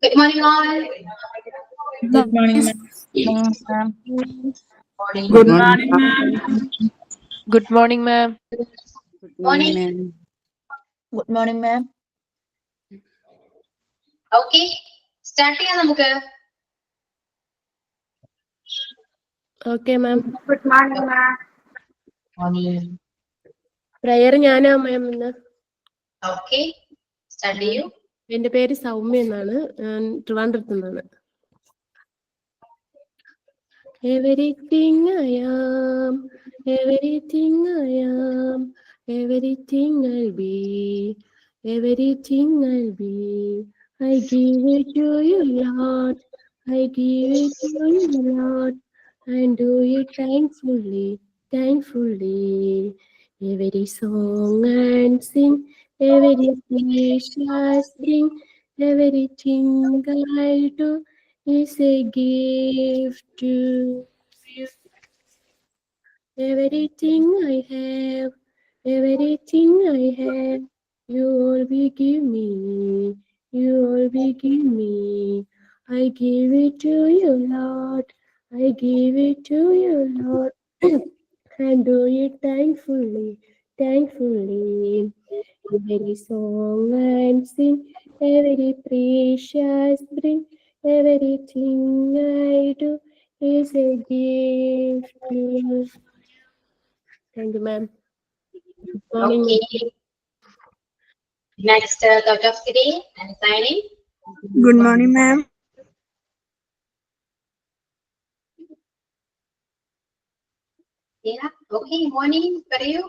Good morning, all. Good morning, ma'am. Good morning, ma'am. Good morning, ma'am. Good morning, ma'am. Good morning, ma'am. Okay, start ചെയ്യാം നമുക്ക്. Okay, ma'am. Good morning, ma'am. Morning. Prayer ഞാനാ ma'am ഇന്ന്. Okay, start ചെയ്യൂ. എന്റെ പേര് സൗമ്യ എന്നാണ്. ഞാൻ ട്രിവാൻഡ്രത്ത് നിന്നാണ്. Everything I am, everything I am, everything I'll be, everything I'll be. I give it to you, Lord. I give it to you, Lord. And do it thankfully, thankfully. Every song and sing, every precious thing, everything I do is a gift to you. Everything I have, everything I have, you all will give me, you all will give me. I give it to you, Lord. I give it to you, Lord. And do it thankfully, thankfully. Every song and sing, every precious bring, everything I do is a gift to you. Thank you, ma'am. Good morning. Okay. Next, thought of the day and signing. Good morning, ma'am. Yeah. Okay. Morning. പറയൂ.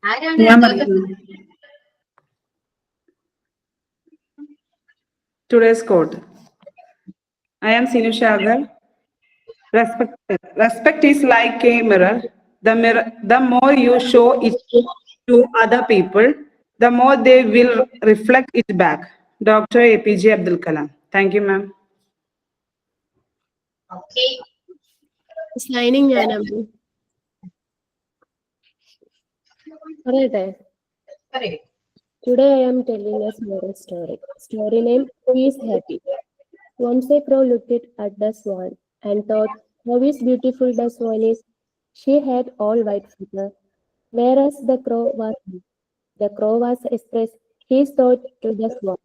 ആരാണ് ഞാൻ thought of- പറയുന്നു. Today's quote. I am Sinu Shagar. Respect is like a mirror. The more you show it to other people, the more they will reflect it back. Dr. APJ Abdul Kalam. Thank you, ma'am. Okay. Signing ഞാനാണ്. പറയട്ടെ. പറയൂ. Today I am telling a small story. Story name, Who is Happy? Once a crow looked at the swan and thought, how is beautiful the swan is. She had all white feather, whereas the crow was blue. The crow was expressed his thought to the swan.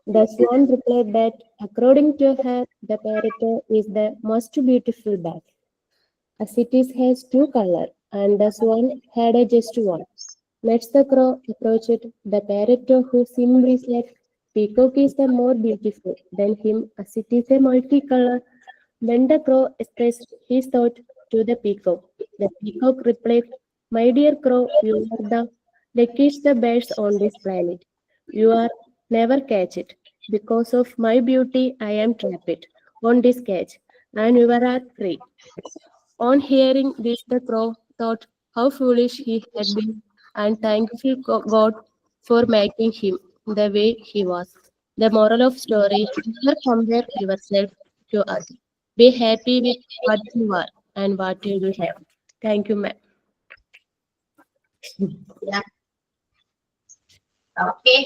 The swan replied that, according to her, the parrot is the most beautiful bird. A city has two colors, and the swan had just one. Next, the crow approached the parrot, who simply said, peacock is the more beautiful than him, as it is a multicolor. Then the crow expressed his thought to the peacock. The peacock replied, my dear crow, you are the luckiest birds on this planet. You are never catch it. Because of my beauty, I am trapped on this cage, and you are free. On hearing this, the crow thought how foolish he had been and thankful God for making him the way he was. The moral of story, never compare yourself to others. Be happy with what you are and what you do have. Thank you, ma'am. Yeah. Okay.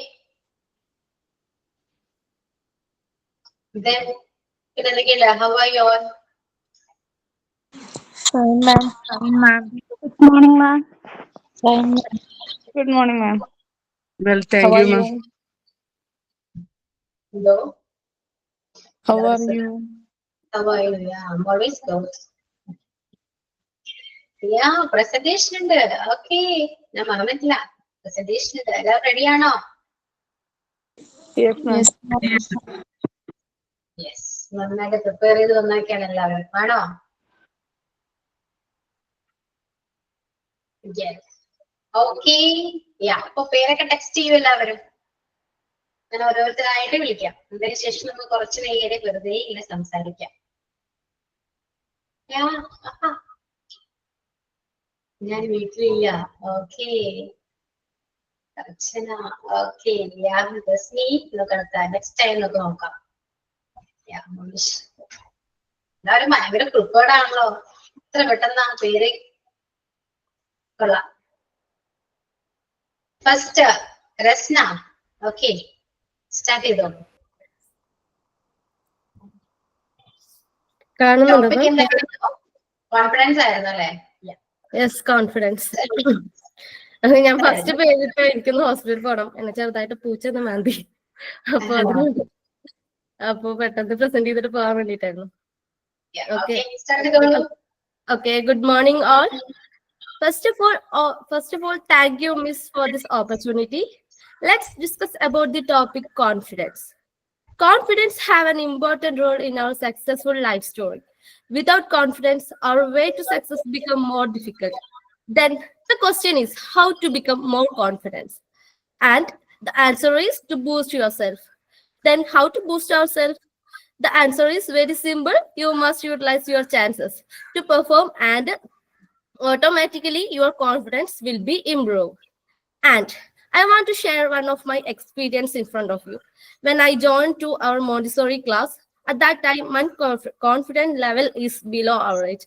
Then, how are you all? Fine, ma'am. Fine, ma'am. Good morning, ma'am. Fine, ma'am. Good morning, ma'am. Well, thank How you, are ma'am. you? Hello. How are you? How are you? Yeah, I'm always good. Yeah, presentation ഉണ്ട്. Okay. ഞാൻ മറന്നിട്ടില്ല. Presentation ഉണ്ട്. എല്ലാവരും ready ആണോ? Yes, ma'am. Yes, Yes. നന്നായിട്ട് prepare ചെയ്ത് വന്നൊക്കെയാണ് എല്ലാവരും. ആണോ? Yes. Okay. Yeah. അപ്പൊ പേരൊക്കെ ടെക്സ്റ്റ് ചെയ്യൂ എല്ലാവരും. ഞാൻ ഓരോരുത്തരായിട്ട് വിളിക്കാം. അതിനുശേഷം നമുക്ക് കുറച്ച് നേരെ വെറുതെ ഇങ്ങനെ സംസാരിക്കാം. ഞാൻ വീട്ടിലില്ല. ഓക്കെ. അർച്ചന. ഓക്കെ. നെക്സ്റ്റ് ടൈം നമുക്ക് നോക്കാം. എല്ലാവരും ഭയങ്കര പ്രിപ്പേർഡ് ആണല്ലോ. ഇത്ര പെട്ടെന്ന് ആ പേര് കൊള്ളാം. ഫസ്റ്റ് രസ്ന. ഓക്കെ, സ്റ്റാർട്ട് ചെയ്തോ. ടോപ്പിക് എന്തായിരുന്നു? കോൺഫിഡൻസ് ആയിരുന്നു അല്ലേ? Yes, confidence. ഞാൻ ഫസ്റ്റ് പേരിട്ട് എനിക്കൊന്ന് ഹോസ്പിറ്റലിൽ പോകണം, എന്നെ ചെറുതായിട്ട് പൂച്ചെന്ന് മാന്തി. അപ്പൊ അതിന് അപ്പൊ പെട്ടെന്ന് പ്രസന്റ് ചെയ്തിട്ട് പോകാൻ വേണ്ടിട്ടായിരുന്നു. Okay, good morning all. First of all, thank you, Miss, for this opportunity. Let's discuss about the topic confidence. Confidence have an important role in our successful life story. Without confidence, our way to success become more difficult. Then the question is how to become more confident. And the answer is to boost yourself. Then how to boost ourselves? The answer is very simple. You must utilize your chances to perform, and automatically your confidence will be improved. And I want to share one of my experience in front of you. When I joined to our Montessori class, at that time my confidence level is below average,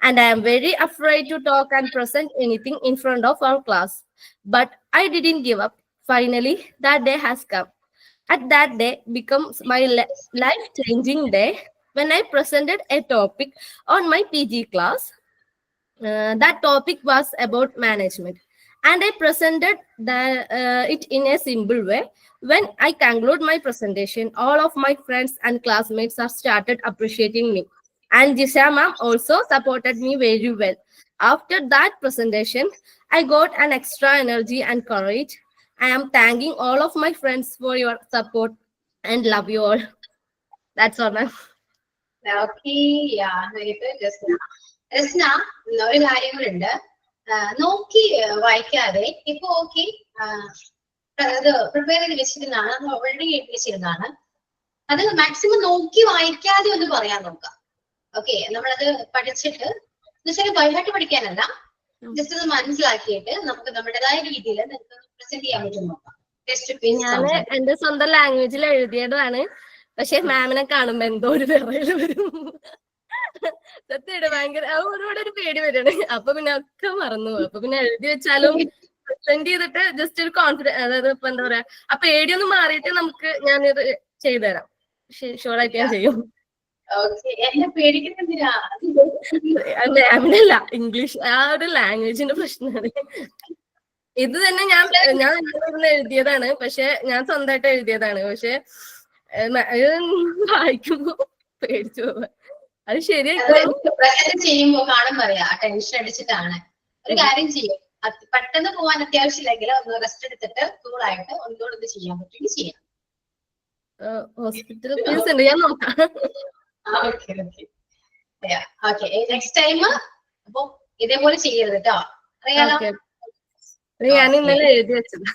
and I am very afraid to talk and present anything in front of our class. But I didn't give up. Finally, that day has come. At that day becomes my life-changing day when I presented a topic on my PG class. That topic was about management, and I presented it in a simple way. When I conclude my presentation, all of my friends and classmates have started appreciating me, and Jisha ma'am also supported me very well. After that presentation, I got an extra energy and courage. I am thanking all of my friends for your support and love you all. That's all, ma'am. Okay, yeah, very good, Jasna. Rasna, ഒരു കാര്യം കൂടെ നോക്കി വായിക്കാതെ ഇപ്പൊ okay അത് prepare ചെയ്ത് വെച്ചിരുന്നതാണ്, നമ്മൾ already എഴുതി വെച്ചിരുന്നതാണ്. അത് മാക്സിമം നോക്കി വായിക്കാതെ ഒന്ന് പറയാൻ നോക്കാം. ഓക്കെ, നമ്മളത് പഠിച്ചിട്ട് എന്നുവെച്ചാൽ ബൈഹാർട്ട് പഠിക്കാനല്ല, ജസ്റ്റ് ഒന്ന് മനസ്സിലാക്കിയിട്ട് നമുക്ക് നമ്മുടേതായ രീതിയിൽ നമുക്ക് പ്രസന്റ് ചെയ്യാൻ പറ്റും നോക്കാം. ഞാൻ എന്റെ സ്വന്തം ലാംഗ്വേജിൽ എഴുതിയതാണ്, പക്ഷെ മാമിനെ കാണുമ്പോ എന്തോ ഒരു വിറയല് വരും. സത്യമായിട്ട് ഭയങ്കര ഒരുപാട് ഒരു പേടി വരാണ്. അപ്പൊ പിന്നെ ഒക്കെ മറന്നു പോകും. അപ്പൊ പിന്നെ എഴുതി വെച്ചാലും പ്രസന്റ് ചെയ്തിട്ട് ജസ്റ്റ് ഒരു കോൺഫിഡൻസ്, അതായത് ഇപ്പൊ എന്താ പറയാ, ആ പേടിയൊന്ന് മാറിയിട്ട് നമുക്ക് ഞാനിത് ചെയ്തുതരാം. ഷുവറായിട്ട് ഞാൻ ചെയ്യും. മാമിനല്ല, ഇംഗ്ലീഷ് ആ ഒരു ലാംഗ്വേജിന്റെ പ്രശ്നമാണ്. ഇത് തന്നെ ഞാൻ എഴുതിയതാണ്, പക്ഷെ ഞാൻ സ്വന്തമായിട്ട് എഴുതിയതാണ്. പക്ഷെ വായിക്കുമ്പോ പേടിച്ചു പോവാ. അത് ശരിയായി ചെയ്യുമ്പോ കാണുമ്പോ അറിയാം ടെൻഷൻ അടിച്ചിട്ടാണ്. ഒരു കാര്യം ചെയ്യും, പെട്ടെന്ന് പോവാൻ അത്യാവശ്യമില്ലെങ്കിൽ ഒന്ന് റെസ്റ്റ് എടുത്തിട്ട് കൂളായിട്ട് ഒന്നുകൂടെ ചെയ്യാൻ പറ്റുമെങ്കിൽ ചെയ്യാം. ഹോസ്പിറ്റൽ ഫീസ് ഉണ്ട്, ഞാൻ നോക്കാം. നെക്സ്റ്റ് ടൈം അപ്പൊ ഇതേപോലെ ചെയ്യരുത് കേട്ടോ, അറിയാലോ. ഞാൻ ഇന്നലെ എഴുതി വെച്ചത്.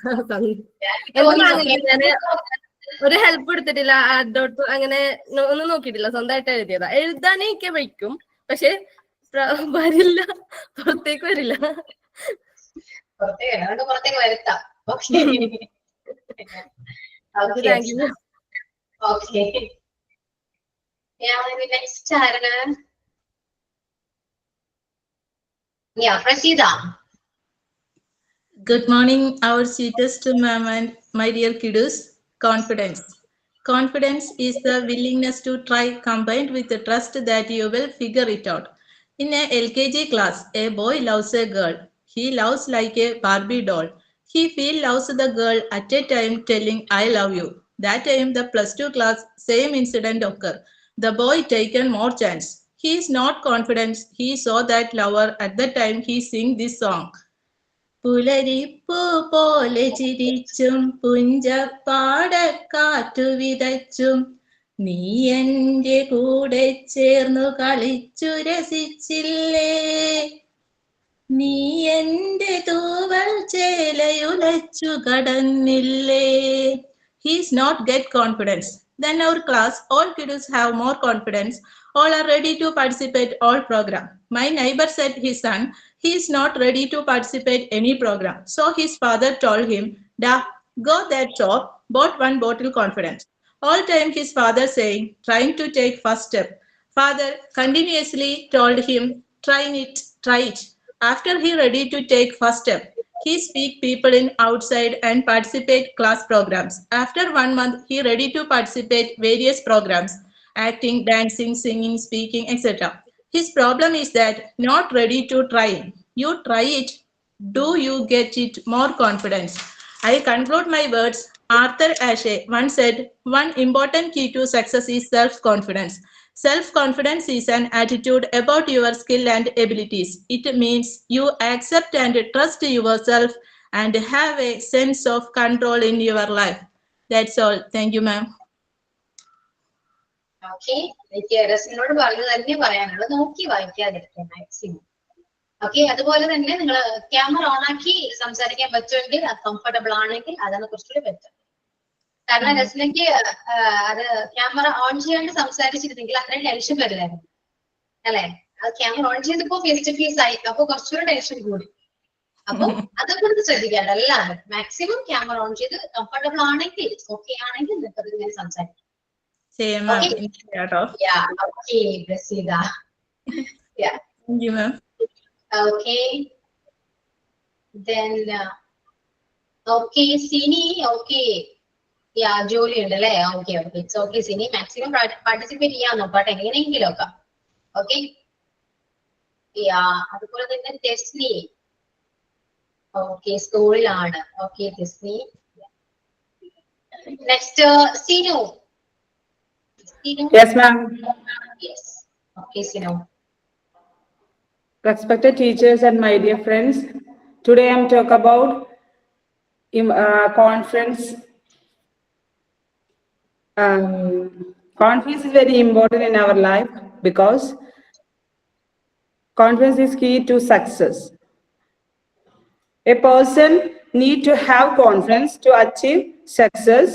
ഞാന് ഒരു ഹെൽപ്പ് എടുത്തിട്ടില്ല, അങ്ങനെ ഒന്നും നോക്കിയിട്ടില്ല, സ്വന്തമായിട്ട് എഴുതിയതാ. എഴുതാനേ എനിക്ക് വയ്ക്കും, പക്ഷെ വരില്ല, പുറത്തേക്ക് വരില്ല. പുറത്തേക്ക് വരുത്താം. നെക്സ്റ്റ് ആരാണ്? Praseetha. Good morning, our sweetest ma'am and my dear kiddos. Confidence. Confidence is the willingness to try combined with the trust that you will figure it out. In a LKG class, a boy loves a girl. He loves like a Barbie doll. He loves the girl at a time telling I love you. That time the +2 class, same incident occur. The boy taken more chance. He is not confident. He saw that lover at the time he sing this song. പുലരിപ്പൂ പോലെ ചിരിച്ചും പുഞ്ചപ്പാടക്കാറ്റു വിതച്ചും നീ എൻ്റെ കൂടെ ചേർന്നു കളിച്ചു രസിച്ചില്ലേ, നീ എൻ്റെ തൂവൽ ചേലയുലച്ചു കടന്നില്ലേ. He is not get confidence. Then our class, all kiddos have more confidence. All are ready to participate all program. My neighbor said his son, he is not ready to participate any program. So his father told him, "Da, go that shop, bought one bottle confidence." All time his father saying, trying to take first step. Father continuously told him, try it. After he ready to take first step, he speak people in outside and participate class programs. After 1 month, he ready to participate various programs, acting, dancing, singing, speaking, etc. His problem is that not ready to try. You try it. Do you get it more confidence? I conclude my words. Arthur Ashe once said, one important key to success is self-confidence. Self-confidence is an attitude about your skill and abilities. It means you accept and trust yourself and have a sense of control in your life. That's all. Thank you, ma'am. Okay, എനിക്ക് റസിനോട് പറഞ്ഞു തന്നെ പറയാനുള്ളത്, നോക്കി വായിക്കാതിരിക്കുക maximum. Okay, അതുപോലെ തന്നെ നിങ്ങൾ camera on ആക്കി സംസാരിക്കാൻ പറ്റുമെങ്കിൽ, അത് കംഫർട്ടബിൾ ആണെങ്കിൽ അതാണ് കുറച്ചുകൂടി ബെറ്റർ. കാരണം റസിനയ്ക്ക് അത് ക്യാമറ ഓൺ ചെയ്യാണ്ട് സംസാരിച്ചിരുന്നെങ്കിൽ അത്രയും ടെൻഷൻ വരില്ലായിരുന്നു അല്ലെ. അത് ക്യാമറ ഓൺ ചെയ്തപ്പോ ഫേസ് ടു ഫേസ് ആയി, അപ്പൊ കുറച്ചുകൂടി ടെൻഷൻ കൂടി. അപ്പൊ അതൊക്കെ ശ്രദ്ധിക്കാണ്ട് എല്ലാവരും മാക്സിമം ക്യാമറ ഓൺ ചെയ്ത് കംഫർട്ടബിൾ ആണെങ്കിൽ, ഓക്കെ ആണെങ്കിൽ നിങ്ങൾക്ക് ഇങ്ങനെ സംസാരിക്കാം. Same, ma'am. Yeah, okay, Prasida. Yeah. Thank you, ma'am. Okay. Then, okay, Sini, okay. Yeah, Julie ഉണ്ടല്ലേ? Okay, okay. It's okay, Sini. Maximum participate ചെയ്യാൻ നോക്കാം എങ്ങനെയെങ്കിലും ഒക്കെ. Okay. Yeah, അതുപോലെ തന്നെ Tesni. Okay, സ്കൂളിലാണ്. Okay, Tesni. Next, Sinu. Yes, ma'am. Yes. Okay, Sinu. Respected teachers and my dear friends, today I'm talk about confidence. Confidence is very important in our life because confidence is key to success. A person need to have confidence to achieve success.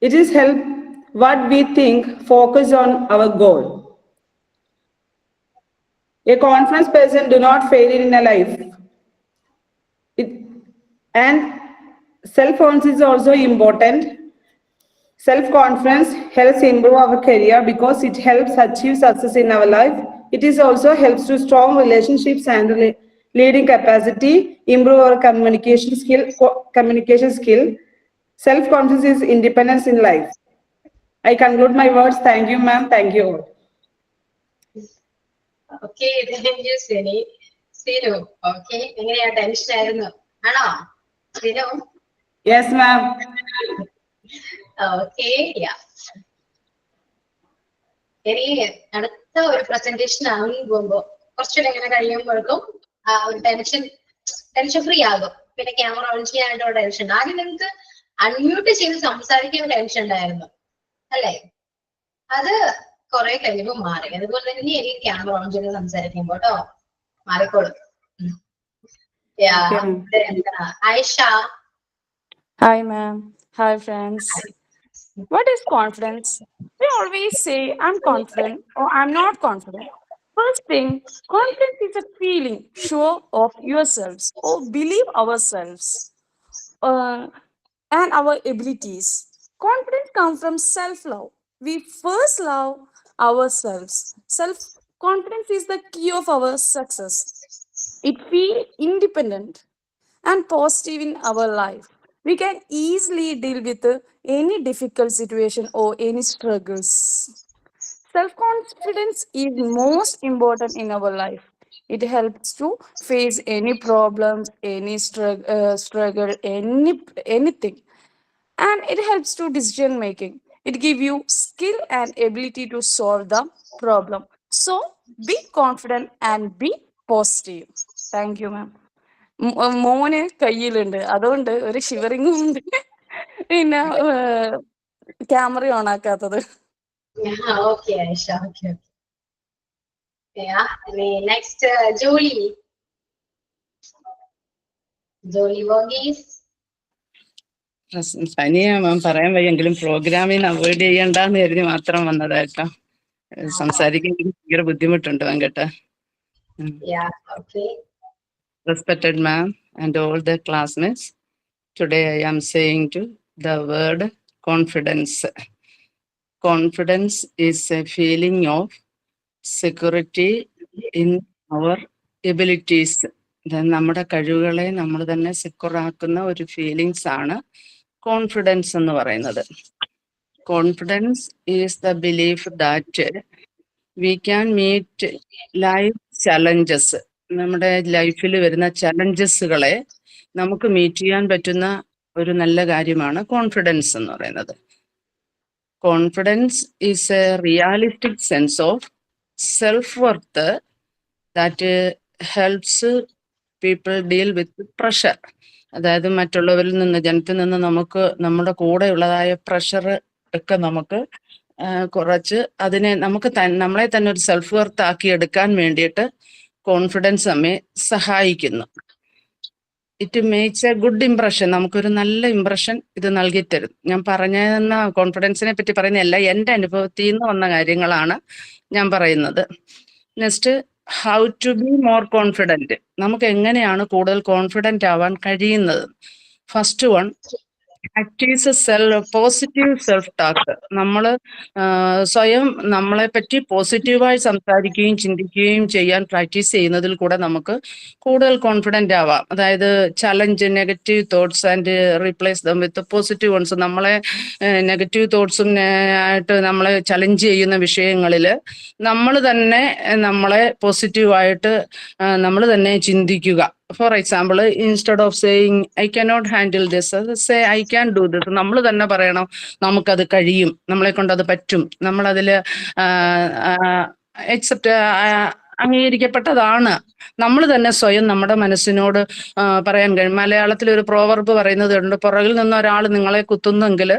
It is help what we think, focus on our goal. A confident person do not fail in a life. And self-confidence is also important. Self-confidence helps improve our career because it helps achieve success in our life. It is also helps to strong relationships and leading capacity, improve our communication skill. Self-confidence is independence in life. I conclude my words. Thank you, ma'am. Thank you all. Okay, thank you, Sini. Sinu, okay. എങ്ങനെയാ, tension ആയിരുന്നു ആണോ Sinu? Yes, ma'am. Okay, yeah. ഇനി അടുത്ത ഒരു presentation ആണെന്ന് പോകുമ്പോ കുറച്ചുകൂടെ എങ്ങനെ കഴിയുമ്പോഴേക്കും ഒരു ടെൻഷൻ ഫ്രീ ആകും. പിന്നെ ക്യാമറ ഓൺ ചെയ്യാനായിട്ടുള്ള ടെൻഷൻ, ആദ്യം നിങ്ങൾക്ക് അൺമ്യൂട്ട് ചെയ്ത് സംസാരിക്കാൻ ടെൻഷൻ ഉണ്ടായിരുന്നു അല്ലെ, അത് കുറെ കഴിയുമ്പോൾ മാറി. അതുപോലെ തന്നെ എനിക്ക് ക്യാമറ ഓൺ ചെയ്ത് സംസാരിക്കുമ്പോ കേട്ടോ മാറിക്കോളും. Aisha. Hi, ma'am. Hi, friends. What is confidence? We always say, I'm confident or I'm not confident. First thing, confidence is a feeling, sure of yourselves or believe ourselves and our abilities. Confidence comes from self-love. We first love ourselves. Self-confidence is the key of our success. It feels independent and positive in our life. We can easily deal with any difficult situation or any struggles. Self-confidence is most important in our life. It helps to face any problems, any struggle, anything, and it helps to decision making. It gives you skill and ability to solve the problem. So be confident and be positive. Thank you, ma'am. മോന് കയ്യിലുണ്ട്, അതുകൊണ്ട് ഒരു ഷിവറിങ്ങും ഉണ്ട്. പിന്നെ camera on ആക്കാത്തത്. Okay, Aisha. Okay. Yeah. Next, Jolie. Jolie Borges. പനിയാ മാം, പറയാൻ വയ്യെങ്കിലും പ്രോഗ്രാമിന് അവോയ്ഡ് ചെയ്യണ്ടെന്ന് കരുതി മാത്രം വന്നതായിട്ടോ. സംസാരിക്കാൻ ഭയങ്കര ബുദ്ധിമുട്ടുണ്ട് Venkata. Yeah, okay. Respected ma'am and all the classmates, today I am saying to the word confidence. Confidence is a feeling of security in our abilities. നമ്മുടെ കഴിവുകളെ നമ്മൾ തന്നെ സെക്യൂർ ആക്കുന്ന ഒരു ഫീലിങ്സ് ആണ് കോൺഫിഡൻസ് എന്ന് പറയുന്നത്. Confidence is the belief that we can meet life challenges. നമ്മുടെ ലൈഫിൽ വരുന്ന ചലഞ്ചസുകളെ നമുക്ക് മീറ്റ് ചെയ്യാൻ പറ്റുന്ന ഒരു നല്ല കാര്യമാണ് കോൺഫിഡൻസ് എന്ന് പറയുന്നത്. Confidence is A realistic sense of self worth that helps people deal with pressure. അതായത് മറ്റുള്ളവരിൽ നിന്ന്, ജനത്തിൽ നിന്ന് നമുക്ക് നമ്മുടെ കൂടെയുള്ളതായ പ്രഷർ ഒക്കെ നമുക്ക് കുറച്ച് അതിനെ നമുക്ക് നമ്മളെ തന്നെ ഒരു സെൽഫ് വർത്ത് ആക്കി എടുക്കാൻ വേണ്ടിയിട്ട് കോൺഫിഡൻസ് നമ്മെ സഹായിക്കുന്നു. It makes A good impression. നമുക്കൊരു നല്ല ഇംപ്രഷൻ ഇത് നൽകിത്തരും. ഞാൻ പറഞ്ഞ കോൺഫിഡൻസിനെ പറ്റി പറയുന്നതല്ല, എൻ്റെ അനുഭവത്തിൽ നിന്ന് വന്ന കാര്യങ്ങളാണ് ഞാൻ പറയുന്നത്. Next, how to be more confident. നമുക്ക് എങ്ങനെയാണ് കൂടുതൽ കോൺഫിഡൻ്റ് ആവാൻ കഴിയുന്നത്? First one, practice positive self talk. നമ്മൾ സ്വയം നമ്മളെ പറ്റി പോസിറ്റീവായി സംസാരിക്കുകയും ചിന്തിക്കുകയും ചെയ്യാൻ പ്രാക്ടീസ് ചെയ്യുന്നതിൽ കൂടെ നമുക്ക് കൂടുതൽ കോൺഫിഡൻ്റ് ആവാം. അതായത് challenge negative thoughts and replace them with positive ones. നമ്മളെ നെഗറ്റീവ് തോട്ട്സും ആയിട്ട് നമ്മളെ ചലഞ്ച് ചെയ്യുന്ന വിഷയങ്ങളിൽ നമ്മൾ തന്നെ നമ്മളെ പോസിറ്റീവായിട്ട് നമ്മൾ തന്നെ ചിന്തിക്കുക. For example, instead of saying I cannot handle this, say I can do this. നമ്മൾ തന്നെ പറയണം നമുക്കത് കഴിയും, നമ്മളെ കൊണ്ട് അത് പറ്റും, നമ്മളതിൽ എക്സെപ്റ്റ് അംഗീകരിക്കപ്പെട്ടതാണ്. നമ്മൾ തന്നെ സ്വയം നമ്മുടെ മനസ്സിനോട് പറയാൻ കഴിയും. മലയാളത്തിൽ ഒരു പ്രോവർബ് പറയുന്നത് ഉണ്ട്, പുറകിൽ നിന്ന് ഒരാൾ നിങ്ങളെ കുത്തുന്നെങ്കിൽ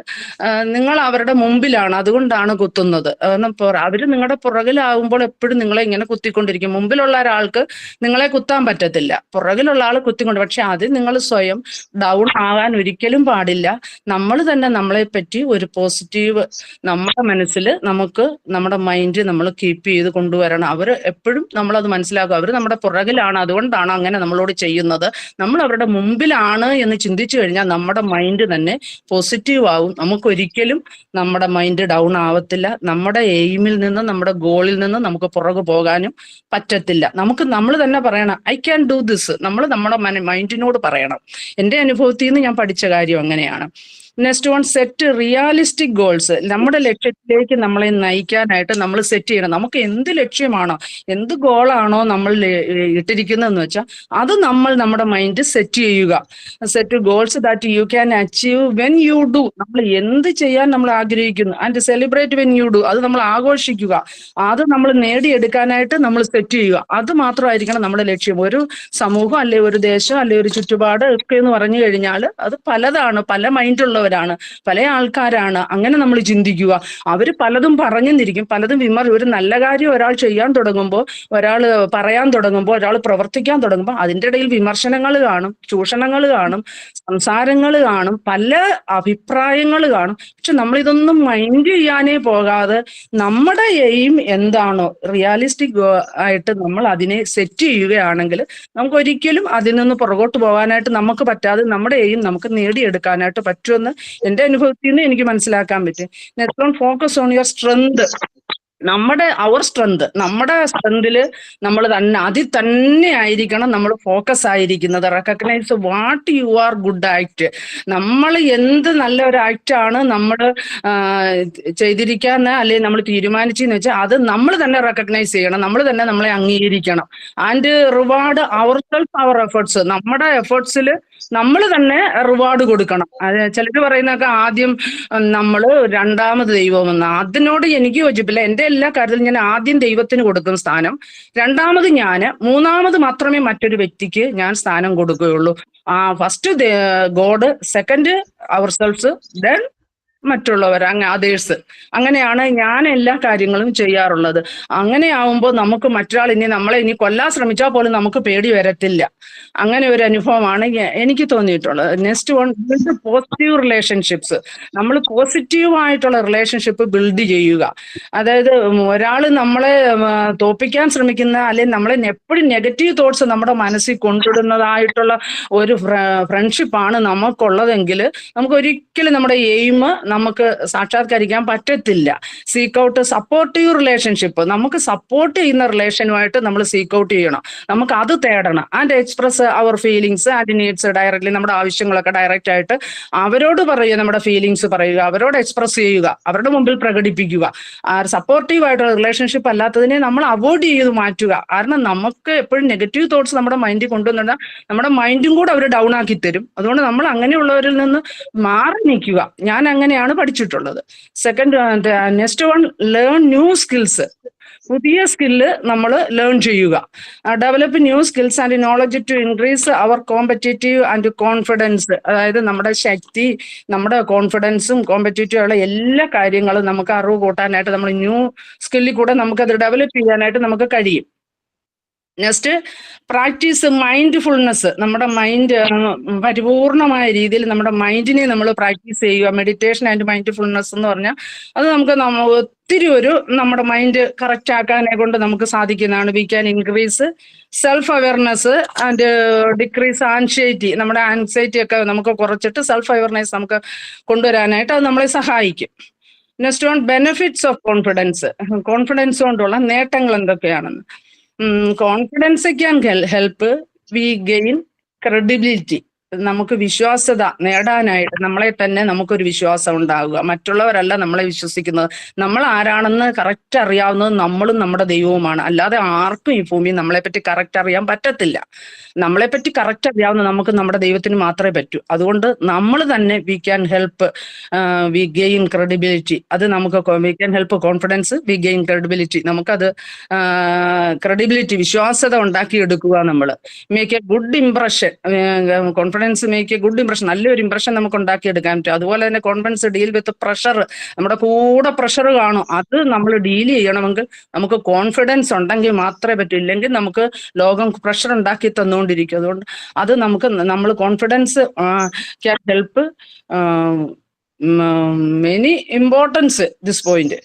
നിങ്ങൾ അവരുടെ മുമ്പിലാണ്, അതുകൊണ്ടാണ് കുത്തുന്നത്. കാരണം അവർ നിങ്ങളുടെ പുറകിലാവുമ്പോൾ എപ്പോഴും നിങ്ങളെ ഇങ്ങനെ കുത്തിക്കൊണ്ടിരിക്കും. മുമ്പിലുള്ള ഒരാൾക്ക് നിങ്ങളെ കുത്താൻ പറ്റത്തില്ല, പുറകിലുള്ള ആൾ കുത്തിക്കൊണ്ട്. പക്ഷെ അത് നിങ്ങൾ സ്വയം ഡൗൺ ആകാൻ ഒരിക്കലും പാടില്ല. നമ്മൾ തന്നെ നമ്മളെ പറ്റി ഒരു പോസിറ്റീവ് നമ്മുടെ മനസ്സിൽ നമുക്ക് നമ്മുടെ മൈൻഡ് നമ്മൾ കീപ്പ് ചെയ്ത് കൊണ്ടുവരണം. അവർ എപ്പോഴും നമ്മളത് മനസ്സിലാക്കും, അവർ നമ്മുടെ പുറകിലാണ്, അതുകൊണ്ടാണ് അങ്ങനെ നമ്മളോട് ചെയ്യുന്നത്. നമ്മൾ അവരുടെ മുമ്പിലാണ് എന്ന് ചിന്തിച്ചു കഴിഞ്ഞാൽ നമ്മുടെ മൈൻഡ് തന്നെ പോസിറ്റീവ് ആവും. നമുക്കൊരിക്കലും നമ്മുടെ മൈൻഡ് ഡൗൺ ആവത്തില്ല. നമ്മുടെ എയിമിൽ നിന്ന്, നമ്മുടെ ഗോളിൽ നിന്ന് നമുക്ക് പുറകു പോകാനും പറ്റത്തില്ല. നമ്മൾ തന്നെ പറയണം ഐ ക്യാൻ ഡു ദിസ്. നമ്മൾ നമ്മുടെ മൈൻഡിനോട് പറയണം. എൻ്റെ അനുഭവത്തിൽ നിന്ന് ഞാൻ പഠിച്ച കാര്യം അങ്ങനെയാണ്. Next one, set realistic goals. നമ്മുടെ ലക്ഷ്യത്തിലേക്ക് നമ്മളെ നയിക്കാനായിട്ട് നമ്മൾ സെറ്റ് ചെയ്യണം. നമുക്ക് എന്ത് ലക്ഷ്യമാണോ, എന്ത് ഗോളാണോ നമ്മൾ ഇട്ടിരിക്കുന്നതെന്ന് വെച്ചാൽ അത് നമ്മൾ നമ്മുടെ മൈൻഡ് സെറ്റ് ചെയ്യുക. Set goals that you can achieve when you do. നമ്മൾ എന്ത് ചെയ്യാൻ നമ്മൾ ആഗ്രഹിക്കുന്നു, and celebrate when you do. അത് നമ്മൾ ആഘോഷിക്കുക, അത് നമ്മൾ നേടിയെടുക്കാനായിട്ട് നമ്മൾ സെറ്റ് ചെയ്യുക. അത് മാത്രമായിരിക്കണം നമ്മുടെ ലക്ഷ്യം. ഒരു സമൂഹം അല്ലെ ഒരു ദേശം അല്ലെ ഒരു ചുറ്റുപാട് ഒക്കെ എന്ന് പറഞ്ഞു കഴിഞ്ഞാൽ അത് പലതാണ്, പല മൈൻഡുള്ളവരാണ്, പല ആൾക്കാരാണ്. അങ്ങനെ നമ്മൾ ചിന്തിക്കുക. അവർ പലതും പറഞ്ഞെന്നിരിക്കും, പലതും ഒരു നല്ല കാര്യം ഒരാൾ ചെയ്യാൻ തുടങ്ങുമ്പോൾ, ഒരാൾ പറയാൻ തുടങ്ങുമ്പോൾ, ഒരാൾ പ്രവർത്തിക്കാൻ തുടങ്ങുമ്പോൾ അതിൻ്റെ ഇടയിൽ വിമർശനങ്ങൾ കാണും, ചൂഷണങ്ങൾ കാണും, സംസാരങ്ങൾ കാണും, പല അഭിപ്രായങ്ങൾ കാണും. പക്ഷെ നമ്മളിതൊന്നും മൈൻഡ് ചെയ്യാനേ പോകാതെ നമ്മുടെ എയിം എന്താണോ റിയാലിസ്റ്റിക് ആയിട്ട് നമ്മൾ അതിനെ സെറ്റ് ചെയ്യുകയാണെങ്കിൽ നമുക്ക് ഒരിക്കലും അതിൽ നിന്ന് പുറകോട്ട് പോകാനായിട്ട് നമുക്ക് പറ്റാതെ നമ്മുടെ എയിം നമുക്ക് നേടിയെടുക്കാനായിട്ട് പറ്റുമെന്ന് എൻ്റെ അനുഭവത്തിൽ നിന്ന് എനിക്ക് മനസ്സിലാക്കാൻ പറ്റും. Next one, focus on your strength. നമ്മുടെ സ്ട്രെങ്തിൽ നമ്മൾ തന്നെ അതിൽ തന്നെ ആയിരിക്കണം നമ്മൾ ഫോക്കസ് ആയിരിക്കുന്നത്. Recognise what you are good at. നമ്മൾ എന്ത് നല്ല ഒരു ആക്റ്റാണ് നമ്മൾ ചെയ്തിരിക്കാന്ന് അല്ലെങ്കിൽ നമ്മൾ തീരുമാനിച്ചെന്ന് വെച്ചാൽ അത് നമ്മൾ തന്നെ റെക്കഗ്നൈസ് ചെയ്യണം, നമ്മൾ തന്നെ നമ്മളെ അംഗീകരിക്കണം. And reward our self our efforts. നമ്മുടെ എഫേർട്സിൽ നമ്മൾ തന്നെ റിവാർഡ് കൊടുക്കണം. അത് ചിലർ പറയുന്നതൊക്കെ ആദ്യം നമ്മൾ രണ്ടാമത് ദൈവമെന്ന്. അതിനോട് എനിക്ക് യോജിപ്പില്ല. എൻ്റെ എല്ലാ കാര്യത്തിലും ഞാൻ ആദ്യം ദൈവത്തിന് കൊടുക്കും സ്ഥാനം, രണ്ടാമത് ഞാൻ, മൂന്നാമത് മാത്രമേ മറ്റൊരു വ്യക്തിക്ക് ഞാൻ സ്ഥാനം കൊടുക്കുകയുള്ളൂ. ഫസ്റ്റ് ഗോഡ്, സെക്കൻഡ് അവർ സെൽഫ്സ്, ദെൻ മറ്റുള്ളവർ, അതേഴ്സ്. അങ്ങനെയാണ് ഞാൻ എല്ലാ കാര്യങ്ങളും ചെയ്യാറുള്ളത്. അങ്ങനെ ആവുമ്പോൾ നമുക്ക് മറ്റൊരാൾ നമ്മളെ കൊല്ലാൻ ശ്രമിച്ചാൽ പോലും നമുക്ക് പേടി വരത്തില്ല. അങ്ങനെ ഒരു അനുഭവമാണ് എനിക്ക് തോന്നിയിട്ടുള്ളത്. Next one, build positive relationships. നമ്മൾ പോസിറ്റീവായിട്ടുള്ള റിലേഷൻഷിപ്പ് ബിൽഡ് ചെയ്യുക. അതായത് ഒരാൾ നമ്മളെ തോപ്പിക്കാൻ ശ്രമിക്കുന്ന അല്ലെങ്കിൽ നമ്മളെ എപ്പോഴും നെഗറ്റീവ് തോട്ട്സ് നമ്മുടെ മനസ്സിൽ കൊണ്ടിടുന്നതായിട്ടുള്ള ഒരു ഫ്രണ്ട്ഷിപ്പാണ് നമുക്കുള്ളതെങ്കിൽ നമുക്ക് ഒരിക്കലും നമ്മുടെ എയിം നമുക്ക് സാക്ഷാത്കരിക്കാൻ പറ്റത്തില്ല. സീക്ക് ഔട്ട് സപ്പോർട്ടീവ് റിലേഷൻഷിപ്പ്, നമുക്ക് സപ്പോർട്ട് ചെയ്യുന്ന റിലേഷനുമായിട്ട് നമ്മൾ സീക്ക് ഔട്ട് ചെയ്യണം, നമുക്ക് അത് തേടണം. And express our feelings and needs directly, നമ്മുടെ ആവശ്യങ്ങളൊക്കെ ഡയറക്റ്റ് ആയിട്ട് അവരോട് പറയുക, നമ്മുടെ ഫീലിങ്സ് പറയുക, അവരോട് എക്സ്പ്രസ് ചെയ്യുക, അവരുടെ മുമ്പിൽ പ്രകടിപ്പിക്കുക. സപ്പോർട്ടീവ് ആയിട്ടുള്ള റിലേഷൻഷിപ്പ് അല്ലാത്തതിനെ നമ്മൾ അവോയ്ഡ് ചെയ്ത് മാറ്റുക. കാരണം നമുക്ക് എപ്പോഴും നെഗറ്റീവ് തോട്ട്സ് നമ്മുടെ മൈൻഡിൽ കൊണ്ടുവന്നാൽ നമ്മുടെ മൈൻഡും കൂടെ അവർ ഡൗൺ ആക്കി തരും. അതുകൊണ്ട് നമ്മൾ അങ്ങനെയുള്ളവരിൽ നിന്ന് മാറി നിൽക്കുക. ഞാൻ അങ്ങനെയാണ് പഠിച്ചിട്ടുള്ളത്. Second, next one, learn new skills. പുതിയ സ്കില്ല് നമ്മൾ ലേൺ ചെയ്യുക. Develop new skills and knowledge to increase our competitive and confidence. അതായത് നമ്മുടെ ശക്തി, നമ്മുടെ കോൺഫിഡൻസും കോമ്പറ്റേറ്റീവ് ഉള്ള എല്ലാ കാര്യങ്ങളും നമുക്ക് അറിവ് കൂട്ടാനായിട്ട് നമ്മൾ ന്യൂ സ്കില്ലിൽ കൂടെ നമുക്കത് ഡെവലപ്പ് ചെയ്യാനായിട്ട് നമുക്ക് കഴിയും. Next, practice mindfulness. നമ്മുടെ മൈൻഡ് പരിപൂർണമായ രീതിയിൽ നമ്മുടെ മൈൻഡിനെ നമ്മൾ പ്രാക്ടീസ് ചെയ്യുക. മെഡിറ്റേഷൻ ആൻഡ് മൈൻഡ്ഫുൾനെസ് എന്ന് പറഞ്ഞാൽ അത് നമുക്ക് ഒത്തിരി നമ്മുടെ മൈൻഡ് കറക്റ്റ് ആക്കാനെ കൊണ്ട് നമുക്ക് സാധിക്കുന്നതാണ്. We can increase self awareness and decrease anxiety. നമ്മുടെ ആൻസൈറ്റി ഒക്കെ നമുക്ക് കുറച്ചിട്ട് സെൽഫ് അവയർനെസ് നമുക്ക് കൊണ്ടുവരാനായിട്ട് അത് നമ്മളെ സഹായിക്കും. Next one, benefits of confidence. Confidence കൊണ്ടുള്ള നേട്ടങ്ങൾ എന്തൊക്കെയാണെന്ന്. Confidence can help V gain credibility. നമുക്ക് വിശ്വാസ്യത നേടാനായിട്ട് നമ്മളെ തന്നെ നമുക്കൊരു വിശ്വാസം ഉണ്ടാവുക. മറ്റുള്ളവരല്ല നമ്മളെ വിശ്വസിക്കുന്നത്. നമ്മൾ ആരാണെന്ന് കറക്റ്റ് അറിയാവുന്നത് നമ്മളും നമ്മുടെ ദൈവവുമാണ്. അല്ലാതെ ആർക്കും ഈ ഭൂമിയിൽ നമ്മളെപ്പറ്റി കറക്റ്റ് അറിയാൻ പറ്റത്തില്ല. നമ്മളെപ്പറ്റി കറക്റ്റ് അറിയാവുന്ന നമുക്ക് നമ്മുടെ ദൈവത്തിന് മാത്രമേ പറ്റൂ. അതുകൊണ്ട് നമ്മൾ തന്നെ we can help V gain credibility. അത് നമുക്ക് we can help confidence, V gain credibility. നമുക്കത് ക്രെഡിബിലിറ്റി, വിശ്വാസ്യത ഉണ്ടാക്കിയെടുക്കുക. നമ്മൾ make A good impression. Confidence make A good impression, നല്ലൊരു ഇംപ്രഷൻ നമുക്ക് ഉണ്ടാക്കിയെടുക്കാൻ പറ്റും. അതുപോലെ തന്നെ കോൺഫിഡൻസ് ഡീൽ വിത്ത് പ്രഷർ. നമ്മുടെ കൂടെ പ്രഷർ കാണും, അത് നമ്മൾ ഡീൽ ചെയ്യണമെങ്കിൽ നമുക്ക് കോൺഫിഡൻസ് ഉണ്ടെങ്കിൽ മാത്രമേ പറ്റൂ. ഇല്ലെങ്കിൽ നമുക്ക് ലോകം പ്രഷർ ഉണ്ടാക്കി തന്നുകൊണ്ടിരിക്കും. അതുകൊണ്ട് അത് നമ്മൾ confidence can help many importance this point.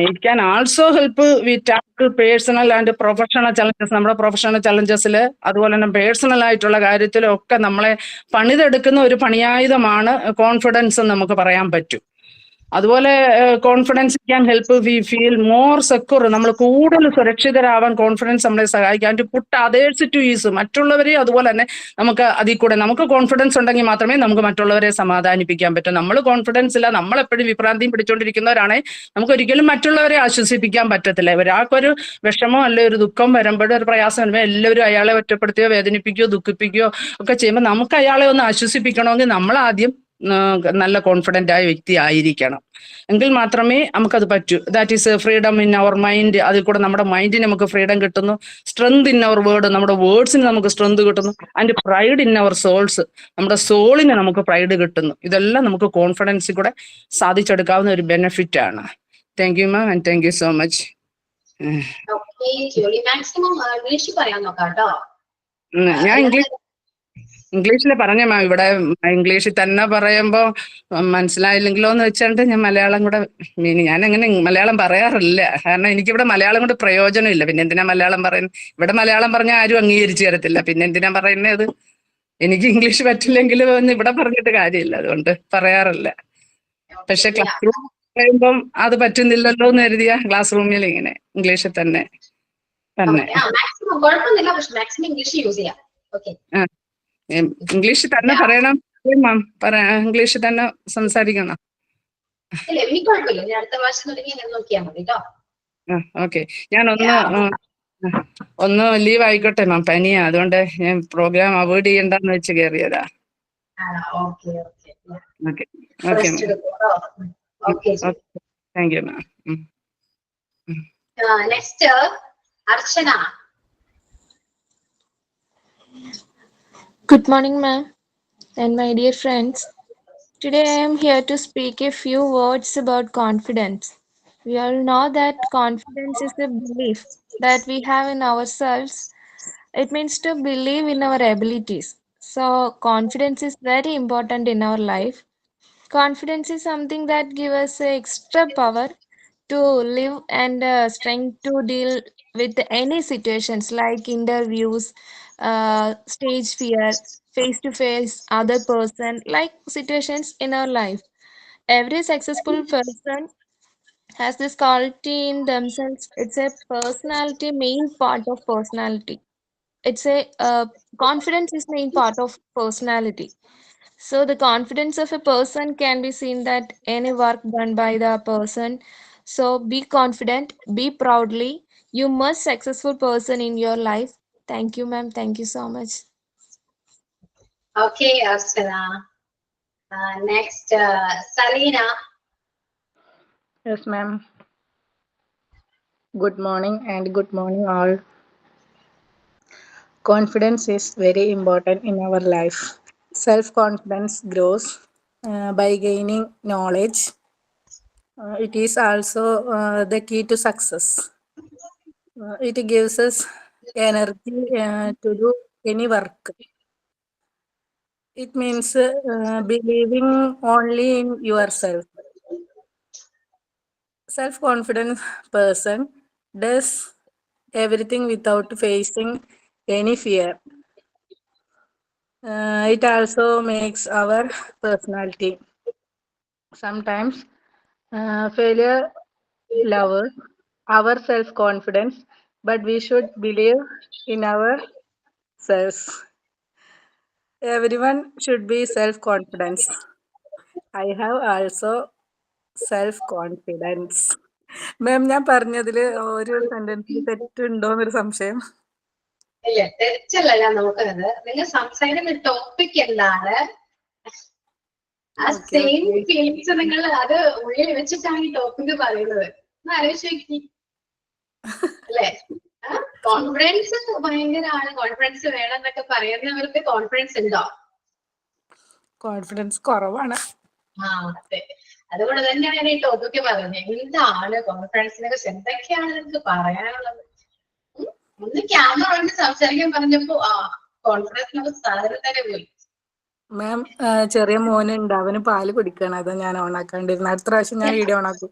It can also help V tackle personal and professional challenges. നമ്മുടെ പ്രൊഫഷണൽ ചലഞ്ചസിൽ അതുപോലെ തന്നെ പേഴ്സണൽ ആയിട്ടുള്ള കാര്യത്തിലും ഒക്കെ നമ്മളെ പണിതെടുക്കുന്ന ഒരു പണിയായുധമാണ് കോൺഫിഡൻസ് എന്ന് നമുക്ക് പറയാൻ പറ്റും. അതുപോലെ confidence can help we feel more secure. നമ്മൾ കൂടുതൽ സുരക്ഷിതരാവാൻ കോൺഫിഡൻസ് നമ്മളെ സഹായിക്കാൻ. Put others to ease. മറ്റുള്ളവരെ അതുപോലെ തന്നെ നമുക്ക് അതിൽ കൂടെ നമുക്ക് കോൺഫിഡൻസ് ഉണ്ടെങ്കിൽ മാത്രമേ നമുക്ക് മറ്റുള്ളവരെ സമാധാനിപ്പിക്കാൻ പറ്റൂ. നമ്മൾ കോൺഫിഡൻസ് ഇല്ല, നമ്മളെപ്പോഴും വിഭ്രാന്തിയും പിടിച്ചുകൊണ്ടിരിക്കുന്നവരാണെങ്കിൽ നമുക്ക് ഒരിക്കലും മറ്റുള്ളവരെ ആശ്വസിപ്പിക്കാൻ പറ്റത്തില്ല. ഒരാൾക്കൊരു വിഷമോ അല്ലെ ഒരു ദുഃഖം വരുമ്പോഴോ ഒരു പ്രയാസം വരുമ്പോൾ എല്ലാവരും അയാളെ ഒറ്റപ്പെടുത്തുകയോ വേദനിപ്പിക്കുകയോ ദുഃഖിപ്പിക്കുകയോ ഒക്കെ ചെയ്യുമ്പോൾ നമുക്ക് അയാളെ ഒന്ന് ആശ്വസിപ്പിക്കണമെങ്കിൽ നമ്മൾ ആദ്യം നല്ല കോൺഫിഡന്റ് ആയ വ്യക്തി ആയിരിക്കണം. എങ്കിൽ മാത്രമേ നമുക്കത് പറ്റൂ. That is freedom in our mind. അതിൽ കൂടെ നമ്മുടെ മൈൻഡിന് നമുക്ക് ഫ്രീഡം കിട്ടുന്നു. സ്ട്രെങ്ത് ഇൻ അവർ വേർഡ്, നമ്മുടെ വേർഡ്സിന് നമുക്ക് സ്ട്രെങ്ത് കിട്ടുന്നു. And pride in our souls, നമ്മുടെ സോളിന് നമുക്ക് പ്രൈഡ് കിട്ടുന്നു. ഇതെല്ലാം നമുക്ക് കോൺഫിഡൻസിൽ കൂടെ സാധിച്ചെടുക്കാവുന്ന ഒരു ബെനിഫിറ്റ് ആണ്. Thank you ma'am and thank you so much. ഞാൻ ഇംഗ്ലീഷിൽ പറഞ്ഞ മാം. ഇവിടെ ഇംഗ്ലീഷിൽ തന്നെ പറയുമ്പോ മനസ്സിലായില്ലെങ്കിലോ എന്ന് വെച്ചിട്ട് ഞാൻ മലയാളം കൂടെ ഞാൻ അങ്ങനെ മലയാളം പറയാറില്ല. കാരണം എനിക്കിവിടെ മലയാളം കൊണ്ട് പ്രയോജനമില്ല. പിന്നെ എന്തിനാ മലയാളം പറയുന്നത്? ഇവിടെ മലയാളം പറഞ്ഞാൽ ആരും അംഗീകരിച്ചു തരത്തില്ല. പിന്നെ എന്തിനാ പറയുന്നത്? എനിക്ക് ഇംഗ്ലീഷ് പറ്റില്ലെങ്കിലും ഇവിടെ പറഞ്ഞിട്ട് കാര്യമില്ല. അതുകൊണ്ട് പറയാറില്ല. പക്ഷെ ക്ലാസ് റൂം പറയുമ്പം അത് പറ്റുന്നില്ലല്ലോ എന്ന് കരുതിയ ക്ലാസ് റൂമിൽ ഇങ്ങനെ ഇംഗ്ലീഷിൽ തന്നെ ഇംഗ്ലീഷിൽ തന്നെ പറയണം. ഇംഗ്ലീഷിൽ തന്നെ സംസാരിക്കണം. ഓക്കെ, ഞാൻ ഒന്ന് ലീവ് ആയിക്കോട്ടെ മാം, പനിയാ. അതുകൊണ്ട് ഞാൻ പ്രോഗ്രാം അവോയ്ഡ് ചെയ്യണ്ടെന്ന് വെച്ച് കയറിയതാ. Okay ma'am, thank you ma'am. Next Archana. Good morning, ma'am, and my dear friends. Today I am here to speak a few words about confidence. We all know that confidence is the belief that we have in ourselves. It means to believe in our abilities. So, confidence is very important in our life. Confidence is something that gives us extra power to live and strength to deal with any situations like interviews, stage fear, face to face other person, like situations in our life. Every successful person has this quality in themselves. It's a personality, main part of personality. It's a confidence is main part of personality. So the confidence of a person can be seen that any work done by the person. So be confident, be proudly. You must successful person in your life. Thank you, ma'am. Thank you so much. Okay, Archana. Next, Salina. Yes, ma'am. Good morning and good morning, all. Confidence is very important in our life. Self confidence grows by gaining knowledge. It is also the key to success. It gives us energy to do any work. It means believing only in yourself. Self confident person does everything without facing any fear. It also makes our personality. Sometimes failure lowers our self confidence, but we should believe in ourselves. Everyone should be self confidence. I have also self confidence. മാം ഞാൻ പറഞ്ഞതിൽ ഒരു സെന്റൻസിൽ തെറ്റുണ്ടോ എന്നൊരു സംശയം. ഇല്ല, തെറ്റല്ല ഞാൻ നോക്കുന്നത്. നിങ്ങൾ സംസാരിക്കുന്ന ടോപ്പിക് എന്താണ്? ആ സെയിം ഫീലിങ്സ് നിങ്ങൾ അത് ഉള്ളിൽ വെച്ചിട്ടാണ് ഈ ടോപ്പിക് പറയുന്നത്. ഒന്ന് ആലോചിച്ച് നോക്കി അല്ലേ? കോൺഫിഡൻസ് ഭയങ്കരമാണ്, കോൺഫിഡൻസ് വേണം എന്നൊക്കെ പറയുന്നവർക്ക് കോൺഫിഡൻസ് ഉണ്ടോ? കോൺഫിഡൻസ് കുറവാണ്. ആ, അതെ. അതുകൊണ്ട് തന്നെയാണ് ഞാൻ ഈ ടോപ്പിക്ക് പറഞ്ഞത്. എന്താണ് കോൺഫിഡൻസിനെ കുറിച്ച്, എന്തൊക്കെയാണ് നിങ്ങൾക്ക് പറയാനുള്ളത്? ഒന്ന് ക്യാമറ കൊണ്ട് സംസാരിക്കാൻ പറഞ്ഞപ്പോ കോൺഫിഡൻസിനെ കുറിച്ച് സാധനം തന്നെ പോയി. മാം ചെറിയ മോനുണ്ട്, അവന് പാല് കുടിക്കണം, അതാ ഞാൻ ഓണാക്കാണ്ടിരുന്നത്. അടുത്ത പ്രാവശ്യം ഞാൻ വീഡിയോ ഓണാക്കും.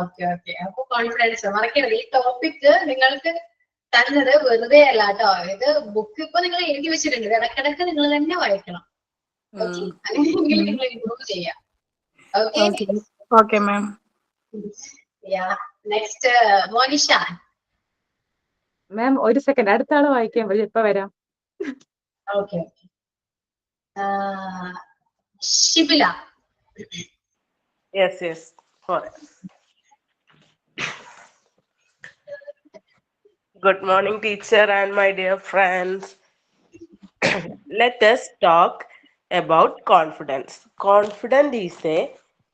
ഓക്കെ. അപ്പൊ കോൺഫിഡൻസ് മറക്കരുത്. ഈ ടോപ്പിക് നിങ്ങൾക്ക് തന്നത് വെറുതെ അല്ല കേട്ടോ. ഇത് ബുക്ക് ഇപ്പൊ നിങ്ങൾ എഴുതി വെച്ചിട്ടുണ്ട്, ഇടക്കിടക്ക് നിങ്ങൾ തന്നെ വായിക്കണം. ഓക്കെ, അങ്ങനെയെങ്കിലും നിങ്ങൾ ഇമ്പ്രൂവ് ചെയ്യാം. Okay ma'am. നെക്സ്റ്റ് മോനിഷ. മാം ഒരു സെക്കൻഡ്, അടുത്ത ആള് വായിക്കാൻ പറ്റും, ഇപ്പൊ വരാം. Okay. Shibila. Yes. Good morning, teacher and my dear friends. Let us talk about confidence. Confidence is a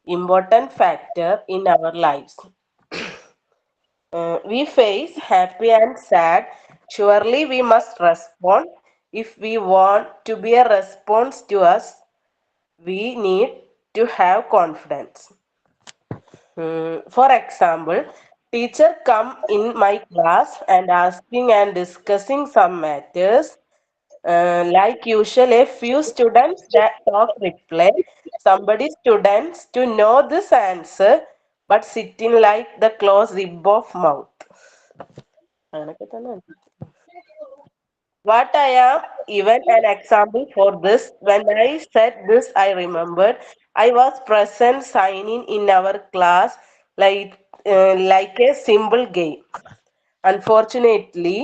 important factor in our lives. We face happy and sad. Surely we must respond. If we want to be a response to us, we need to have confidence. For example, teacher come in my class and asking and discussing some matters. Like usual, a few students that talk reply. Somebody students to know this answer, but sitting like the closed rib of mouth. What I am, even an example for this. When I said this, I remembered I was present signing in our class like a simple game. Unfortunately,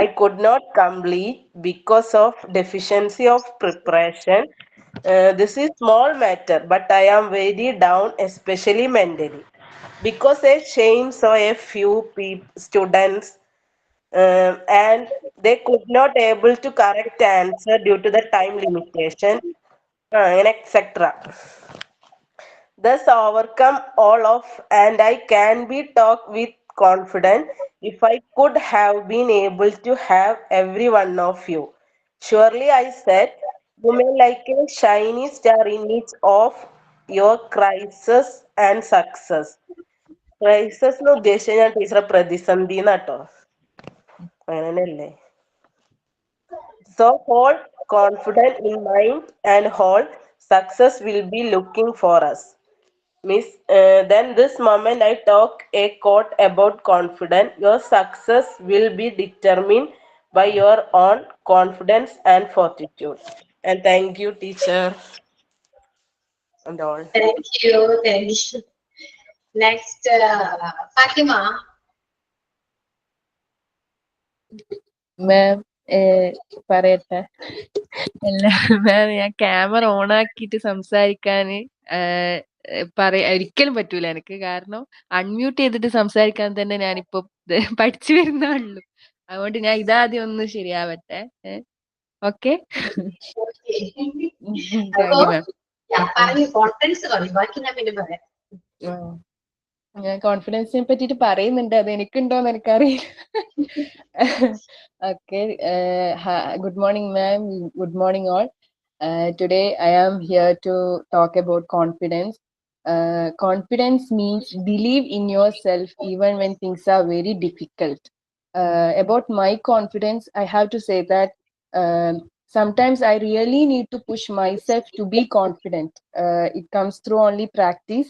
I could not complete because of deficiency of preparation. This is small matter, but I am very down, especially mentally, because a shame saw a few students and they could not able to correct answer due to the time limitation, and etc. Thus overcome all of, and I can be talk with confidence. If I could have been able to have every one of you, surely I said, you may like a shiny star in each of your crisis and success. Crisis എന്ന് ഉദ്ദേശിച്ച ഞാൻ ടീച്ചറെ പ്രതിസന്ധി എന്നാട്ടോ, അങ്ങനെയല്ലേ? So hold confident in mind and hold success will be looking for us. Miss, then this moment I talk a quote about confidence. Your success will be determined by your own confidence and fortitude. And thank you, teacher. and all. Thank you. Thank you. Next, Fatima. മാം പറയട്ടെ അല്ല മാം ഞാൻ camera on ആക്കിയിട്ട് സംസാരിക്കാൻ ഒരിക്കലും പറ്റൂല എനിക്ക്. കാരണം unmute ചെയ്തിട്ട് സംസാരിക്കാൻ തന്നെ ഞാനിപ്പോ പഠിച്ചു വരുന്നേ ഉള്ളൂ. അതുകൊണ്ട് ഞാൻ ഇതാദ്യം ഒന്ന് ശരിയാവട്ടെ. Okay, thank you ma'am. ഞാൻ കോൺഫിഡൻസിനെ പറ്റിയിട്ട് പറയുന്നുണ്ട്, അത് എനിക്കുണ്ടോന്ന് എനിക്കറിയില്ല. Okay, good morning ma'am, good morning all. Today I am here to talk about confidence. Confidence means believe in yourself even when things are very difficult. About my confidence, I have to say that sometimes I really need to push myself to be confident. It comes through only practice.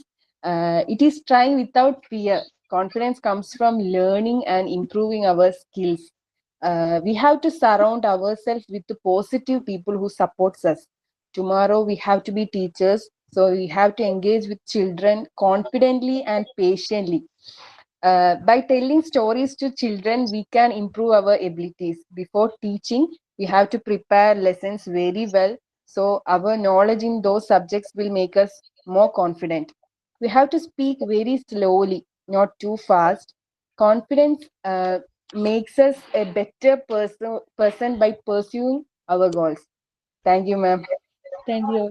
It is trying without fear. Confidence comes from learning and improving our skills. We have to surround ourselves with the positive people who supports us. Tomorrow we have to be teachers, so we have to engage with children confidently and patiently. By telling stories to children, we can improve our abilities. Before teaching, we have to prepare lessons very well, so our knowledge in those subjects will make us more confident. We have to speak very slowly, not too fast. Confidence makes us a better person by pursuing our goals. Thank you, ma'am. Thank you.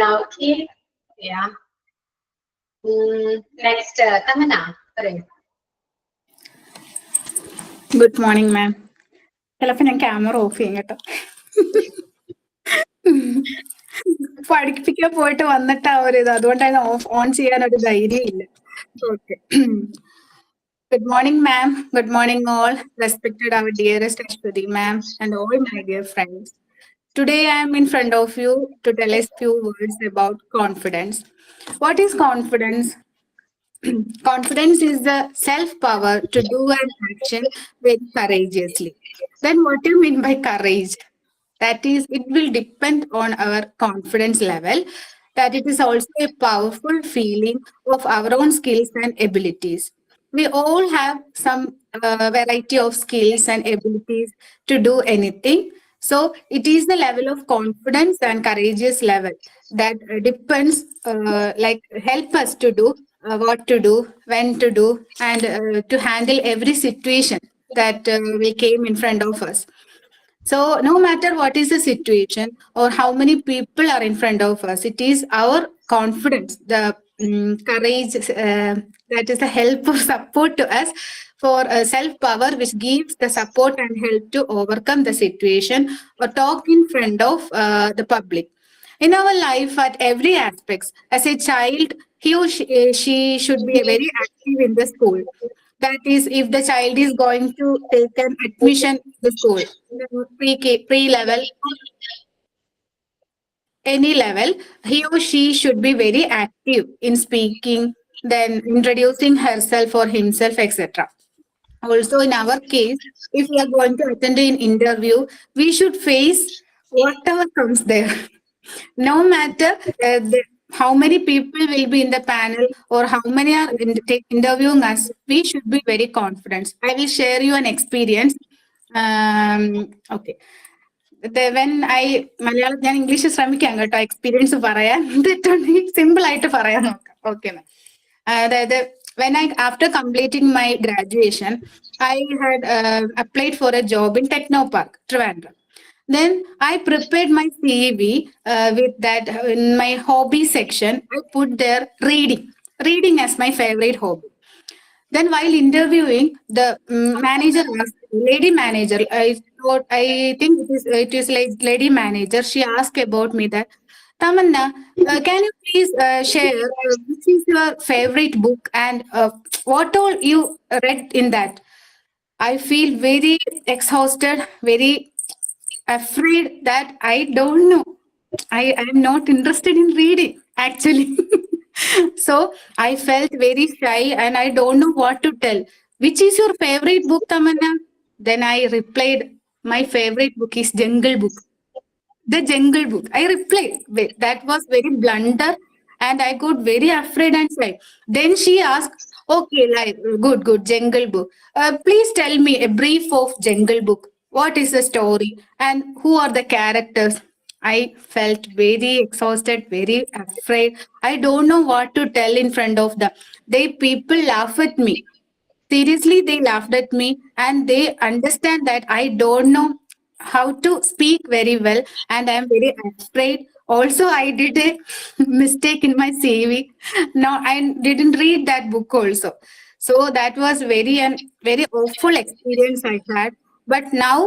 Now, yeah. Next, Tamana. Good morning മാം. ചിലപ്പോൾ ഞാൻ camera off ചെയ്യും കേട്ടോ. പഠിപ്പിക്കാൻ പോയിട്ട് വന്നിട്ട് ആ ഒരു ഇത്, അതുകൊണ്ടാണ് ഓൺ ചെയ്യാൻ ഒരു ധൈര്യം ഇല്ല. Okay. Good morning, ma'am. Good morning, all. Respected our dearest Ashwati, ma'am, and all my dear friends. Today, I am in front of you to tell us few words about confidence. What is confidence? Confidence is the self-power to do an action very courageously. Then what do you mean by courage? That is, it will depend on our confidence level, that it is also a powerful feeling of our own skills and abilities. We all have some variety of skills and abilities to do anything. So it is the level of confidence and courageous level that depends, like help us to do what to do, when to do, and to handle every situation that will came in front of us. So no matter what is the situation or how many people are in front of us, it is our confidence, the courage, that is the help or support to us for self-power, which gives the support and help to overcome the situation or talk in front of the public. In our life, at every aspects, as a child, he or she should be very active in the school. That is, if the child is going to take an admission in the school, pre-level, any level, he or she should be very active in speaking, then introducing herself or himself, etc. Also, in our case, if we are going to attend an interview, we should face whatever comes there. No matter how many people will be in the panel or how many are interviewing us, we should be very confident. I will share you an experience. Okay. When I Malayalam ഞാൻ English ശ്രമിക്കാം കേട്ടോ experience പറയാൻ. Simple ആയിട്ട് പറയാൻ നോക്കാം. Okay. അതായത് when after completing my graduation, I had applied for a job in Technopark, Trivandrum. Then I prepared my CV with that in my hobby section. I put there reading as my favorite hobby. Then while interviewing, the manager asked, lady manager, I think it is like lady manager. She asked about me that, Tamanna, can you please share which is your favorite book and what all you read in that? I feel very exhausted, very afraid that I don't know. I am not interested in reading, actually. So I felt very shy and I don't know what to tell. Which is your favorite book, Tamanna? Then I replied, my favorite book is Jungle Book. the Jungle Book. I replied, that was very blunder, and I got very afraid and shy. Then she asked, okay, like, good, Jungle Book. Please tell me a brief of Jungle Book. What is the story and who are the characters? I felt very exhausted, very afraid. I don't know what to tell in front of them. People laugh at me. Seriously, they laughed at me and they understand that I don't know how to speak very well and I'm very afraid. Also, I did a mistake in my CV. No, I didn't read that book also. So that was very awful experience I had. But now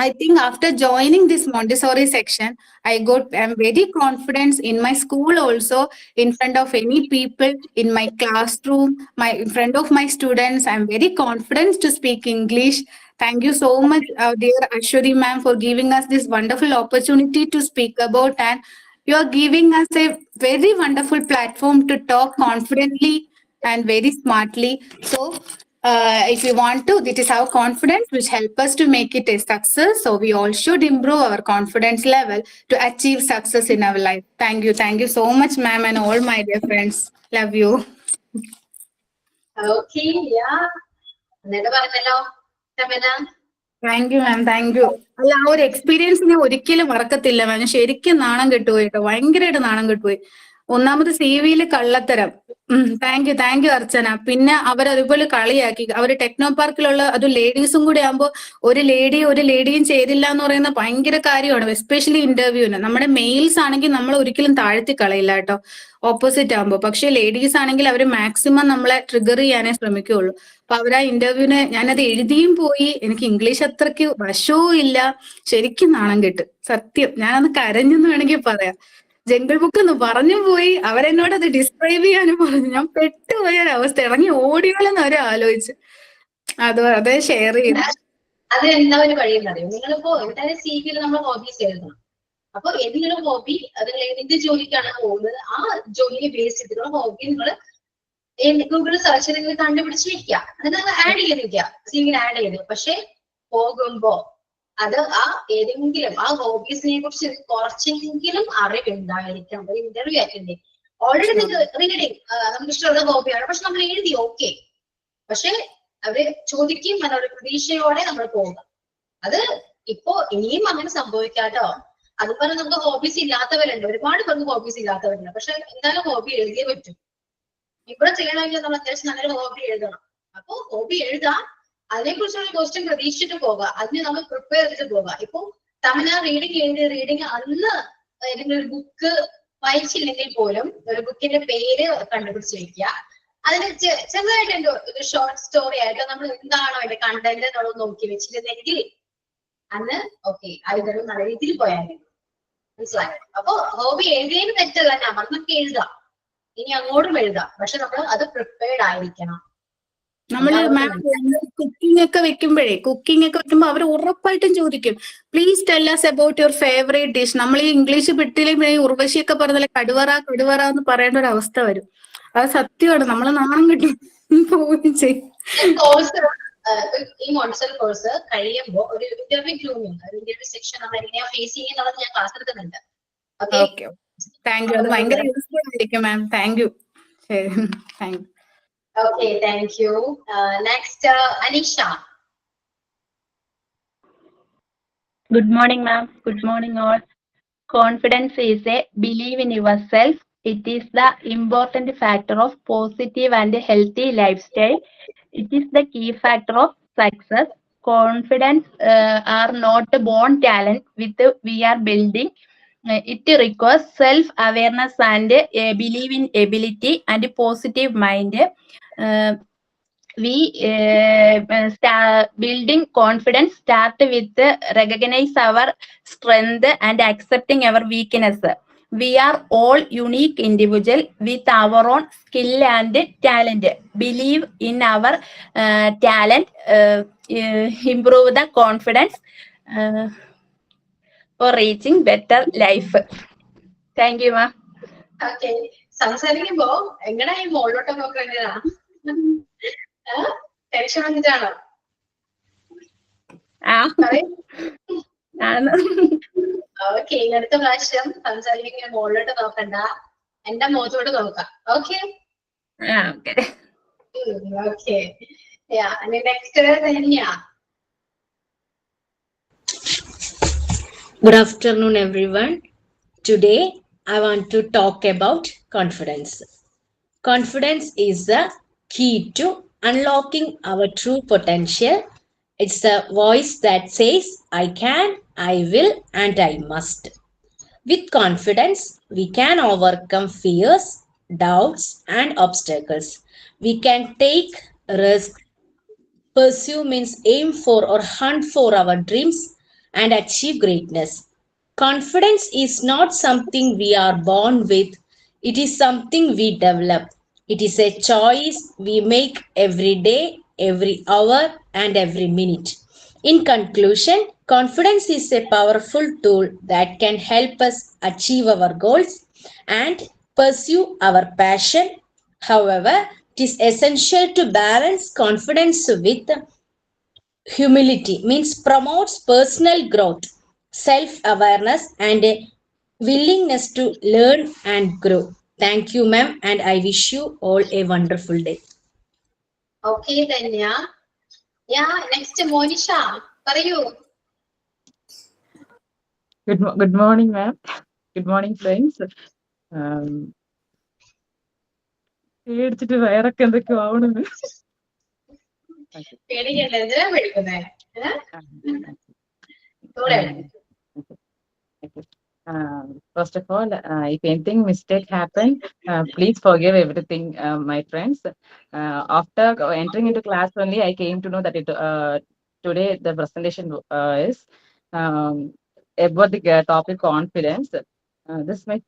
I think after joining this Montessori section, I'm very confident in my school also, in front of any people, in my classroom, in front of my students. I'm very confident to speak English. Thank you so much, dear Ashwari ma'am, for giving us this wonderful opportunity to speak about, and you are giving us a very wonderful platform to talk confidently and very smartly. So if we want to, this is our confidence which help us to make it a success. So we all should improve our confidence level to achieve success in our life. Thank you. Thank you so much, ma'am, and all my dear friends. Love you. Okay, yeah. എന്നിട്ട് പറഞ്ഞല്ലോ Shamana. Thank you ma'am, thank you. അല്ല, ആ ഒരു experience ഞാൻ ഒരിക്കലും മറക്കത്തില്ല മാം. ശരിക്കും നാണം കെട്ടുപോയി കേട്ടോ, ഭയങ്കരമായിട്ട് നാണം കെട്ടുപോയി. ഒന്നാമത് CV-യിൽ കള്ളത്തരം. താങ്ക് യു അർച്ചന. പിന്നെ അവരതുപോലെ കളിയാക്കി. അവർ ടെക്നോ പാർക്കിലുള്ള അത് ലേഡീസും കൂടെ ആകുമ്പോൾ ഒരു ലേഡിയും ചെയ്തില്ല എന്ന് പറയുന്ന ഭയങ്കര കാര്യമാണ്, എസ്പെഷ്യലി ഇന്റർവ്യൂവിന്. നമ്മുടെ മെയിൽസ് ആണെങ്കിൽ നമ്മൾ ഒരിക്കലും താഴ്ത്തി കളയില്ല കേട്ടോ, ഓപ്പോസിറ്റ് ആകുമ്പോൾ. പക്ഷെ ലേഡീസ് ആണെങ്കിൽ അവർ മാക്സിമം നമ്മളെ ട്രിഗർ ചെയ്യാനേ ശ്രമിക്കുകയുള്ളൂ. അപ്പൊ അവർ ആ ഇന്റർവ്യൂവിന് ഞാനത് എഴുതിയും പോയി, എനിക്ക് ഇംഗ്ലീഷ് അത്രയ്ക്ക് വശവും ഇല്ല. ശരിക്കും നാണം കെട്ട്, സത്യം. ഞാനന്ന് കരഞ്ഞെന്ന് വേണമെങ്കിൽ പറയാം. ജംഗിൾ ബുക്ക് എന്ന് പറഞ്ഞു പോയി, അവരെന്നോട് അത് ഡിസ്ക്രൈബ് ചെയ്യാനും പറഞ്ഞു. ഞാൻ പെട്ടുപോയ ഒരവസ്ഥ, ഇറങ്ങി ഓടിയോളെന്ന് അവരെ ആലോചിച്ച്. അതേ ഷെയർ ചെയ്തു. അത് എന്താ ഒരു വഴിയെന്നറിയോ? നിങ്ങളിപ്പോ എന്തായാലും CV-യിൽ നമ്മൾ ഹോബീസ് എഴുതണം. അപ്പൊ ഏതെങ്കിലും ഹോബി, അത് എന്ത് ജോലിക്കാണ് പോകുന്നത്, ആ ജോലിയെ ബേസ് ചെയ്തിട്ടുള്ള ഹോബി നിങ്ങൾ ഗൂഗിൾ സെർച്ച് ചെയ്ത് കണ്ടുപിടിച്ച് വെക്കുക. എന്നിട്ട് നിങ്ങൾ ആഡ് ചെയ്ത് വെക്കുക, CV-യിൽ ആഡ് ചെയ്ത്. പക്ഷെ പോകുമ്പോ അത് ആ ഏതെങ്കിലും ആ ഹോബീസിനെ കുറിച്ച് കുറച്ചെങ്കിലും അറിവുണ്ടായിരിക്കണം. ഒരു ഇന്റർവ്യൂ അറ്റൻഡ് ഓൾറെഡി നിങ്ങൾക്ക് റീഡിങ് നമുക്ക് ഇഷ്ടമുള്ള ഹോബിയാണ്, പക്ഷെ നമ്മൾ എഴുതി ഓക്കെ. പക്ഷെ അവര് ചോദിക്കും എന്നൊരു പ്രതീക്ഷയോടെ നമ്മൾ പോകുക. അത് ഇപ്പോ ഇനിയും അങ്ങനെ സംഭവിക്കാട്ടോ. അതുപോലെ നമുക്ക് ഹോബീസ് ഇല്ലാത്തവരുണ്ട്, ഒരുപാട് പേർക്ക് ഹോബീസ് ഇല്ലാത്തവരുണ്ട്. പക്ഷെ എന്തായാലും ഹോബി എഴുതിയേ പറ്റും. ഇവിടെ ചെയ്യണമെങ്കിൽ നമ്മൾ അത്യാവശ്യം നല്ലൊരു ഹോബി എഴുതണം. അപ്പൊ ഹോബി എഴുതാം, അതിനെക്കുറിച്ചുള്ള ക്വസ്റ്റ്യൻ പ്രതീക്ഷിച്ചിട്ട് പോവുക, അതിന് നമ്മൾ പ്രിപ്പയർ ചെയ്തിട്ട് പോവുക. ഇപ്പൊ തമിഴ് റീഡിങ് അന്ന് ഏതെങ്കിലും ഒരു ബുക്ക് വായിച്ചില്ലെങ്കിൽ പോലും ഒരു ബുക്കിന്റെ പേര് കണ്ടുപിടിച്ച് വെക്കുക. അതിന് ചെറുതായിട്ട് ഒരു ഷോർട്ട് സ്റ്റോറി ആയിട്ട് നമ്മൾ എന്താണോ അതിന്റെ കണ്ടന്റ് എന്നുള്ളത് നോക്കി വെച്ചിരുന്നെങ്കിൽ അന്ന് ഓക്കെ, അതിനൊരു നല്ല രീതിയിൽ പോയാൽ മനസ്സിലായോ? അപ്പൊ ഹോബി എഴുതിയതിന് തെറ്റല്ല, നമ്മളൊക്കെ എഴുതാം, ഇനി അങ്ങോട്ടും എഴുതാം. പക്ഷെ നമ്മൾ അത് പ്രിപ്പയർഡ് ആയിരിക്കണം. നമ്മള് കുക്കിംഗ് ഒക്കെ വെക്കുമ്പോ അവർ ഉറപ്പായിട്ടും ചോദിക്കും, please tell us about your favorite dish. നമ്മൾ ഈ ഇംഗ്ലീഷ് വിട്ടില്ലെങ്കിൽ ഉർവശിയൊക്കെ പറഞ്ഞാൽ കടുവറ എന്ന് പറയേണ്ട ഒരു അവസ്ഥ വരും. അത് സത്യമാണ്, നമ്മള് നാണം കിട്ടും പോവുകയും ചെയ്യും. ഈ മോണ്ടിസോറി കോഴ്സ് കഴിയുമ്പോൾ ഒരു ഇന്റർവ്യൂ സെക്ഷൻ നമ്മൾ എങ്ങനെയാ ഫേസ് ചെയ്യുന്നത് ഞാൻ ക്ലാസ് എടുക്കുന്നുണ്ട്. Okay, thank you. അത് ഭയങ്കര യൂസ്ഫുൾ ആയിരിക്കും ma'am. Thank you. Thank you. Okay, thank you. Next, Anisha. Good morning, ma'am. Good morning, all. Confidence is a belief in yourself. It is the important factor of positive and healthy lifestyle. It is the key factor of success. Confidence are not born talent with we are building. It requires self-awareness and belief in ability and positive mind. Building confidence start with recognize our strength and accepting our weakness. We are all unique individual with our own skill and talent. Believe in our talent, improve the confidence for reaching better life. Thank you, ma'am. Okay, സംസാരിക്കുമ്പോ എങ്ങനെ ഈ മോളിലോട്ടൊക്കെ നോക്കേണ്ടതാ? Tension വന്നിട്ടാണോ? Okay, അടുത്ത പ്രാവശ്യം സംസാരിക്കുന്ന മുകളിലോട്ട് നോക്കണ്ട, എന്റെ മുഖത്തോട്ട് നോക്കാം. Okay okay. ഓക്കെ. നെക്സ്റ്റ് തന്നെയാ. Good afternoon, everyone. Today, I want to talk about confidence. Confidence is the key to unlocking our true potential. It's a voice that says, I can, I will, and I must. With confidence, we can overcome fears, doubts, and obstacles. We can take risks. Pursue means aim for or hunt for our dreams and achieve greatness. Confidence is not something we are born with, it is something we develop. It is a choice we make every day, every hour, and every minute. In conclusion, confidence is a powerful tool that can help us achieve our goals and pursue our passion. However, it is essential to balance confidence with humility, means promotes personal growth, self-awareness, and a willingness to learn and grow. Thank you, ma'am, and I wish you all a wonderful day. Okay Dhanya. Next Monisha പറയൂ. Good morning, ma'am. Good morning, friends. പേടിച്ചിട്ട് വയറൊക്കെ എന്തൊക്കെയോ ആവണെന്ന്. പേടിക്കണ്ട, എന്തിനാ പേടിക്കുന്നേ? First of all, if anything mistake happened, please forgive everything, my friends. After entering into class only, I came to know that today the presentation is about the topic confidence. This is my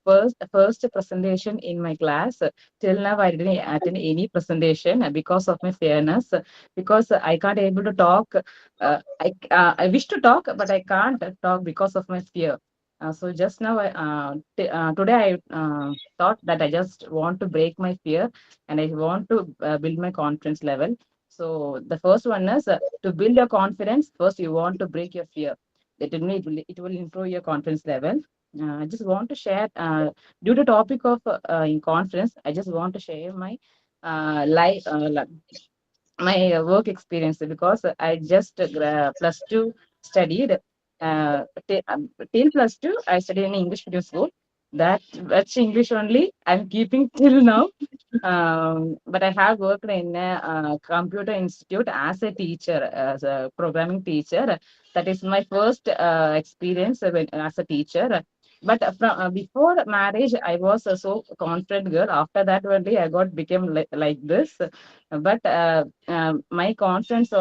first presentation in my class. Till now, I didn't attend any presentation because of my fairness. Because I can't able to talk. I wish to talk, but I can't talk because of my fear. So just now, today I thought that I just want to break my fear and I want to build my confidence level. So the first one is to build your confidence. First, you want to break your fear. It will improve your confidence level. I just want to share, due to topic of in confidence, I just want to share my life, my work experience, because I just +2 studied. Till +2, I studied in English medium school. That's English only I'm keeping till now. But I have worked in a computer institute as a teacher, as a programming teacher. That is my first experience as a teacher. But before marriage, I was a so confident girl. After that, only I became like this. But my confidence,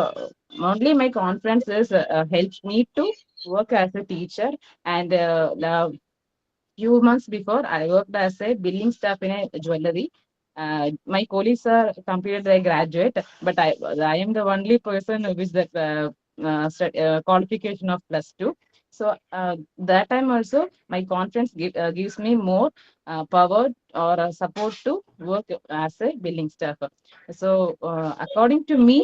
only my confidence is helps me to work as a teacher. And few months before, I worked as a billing staff in a jewelry. My colleagues are completed their graduate, but I am the only person with the qualification of +2. So that time also, my confidence gives me more power or support to work as a billing staff. So according to me,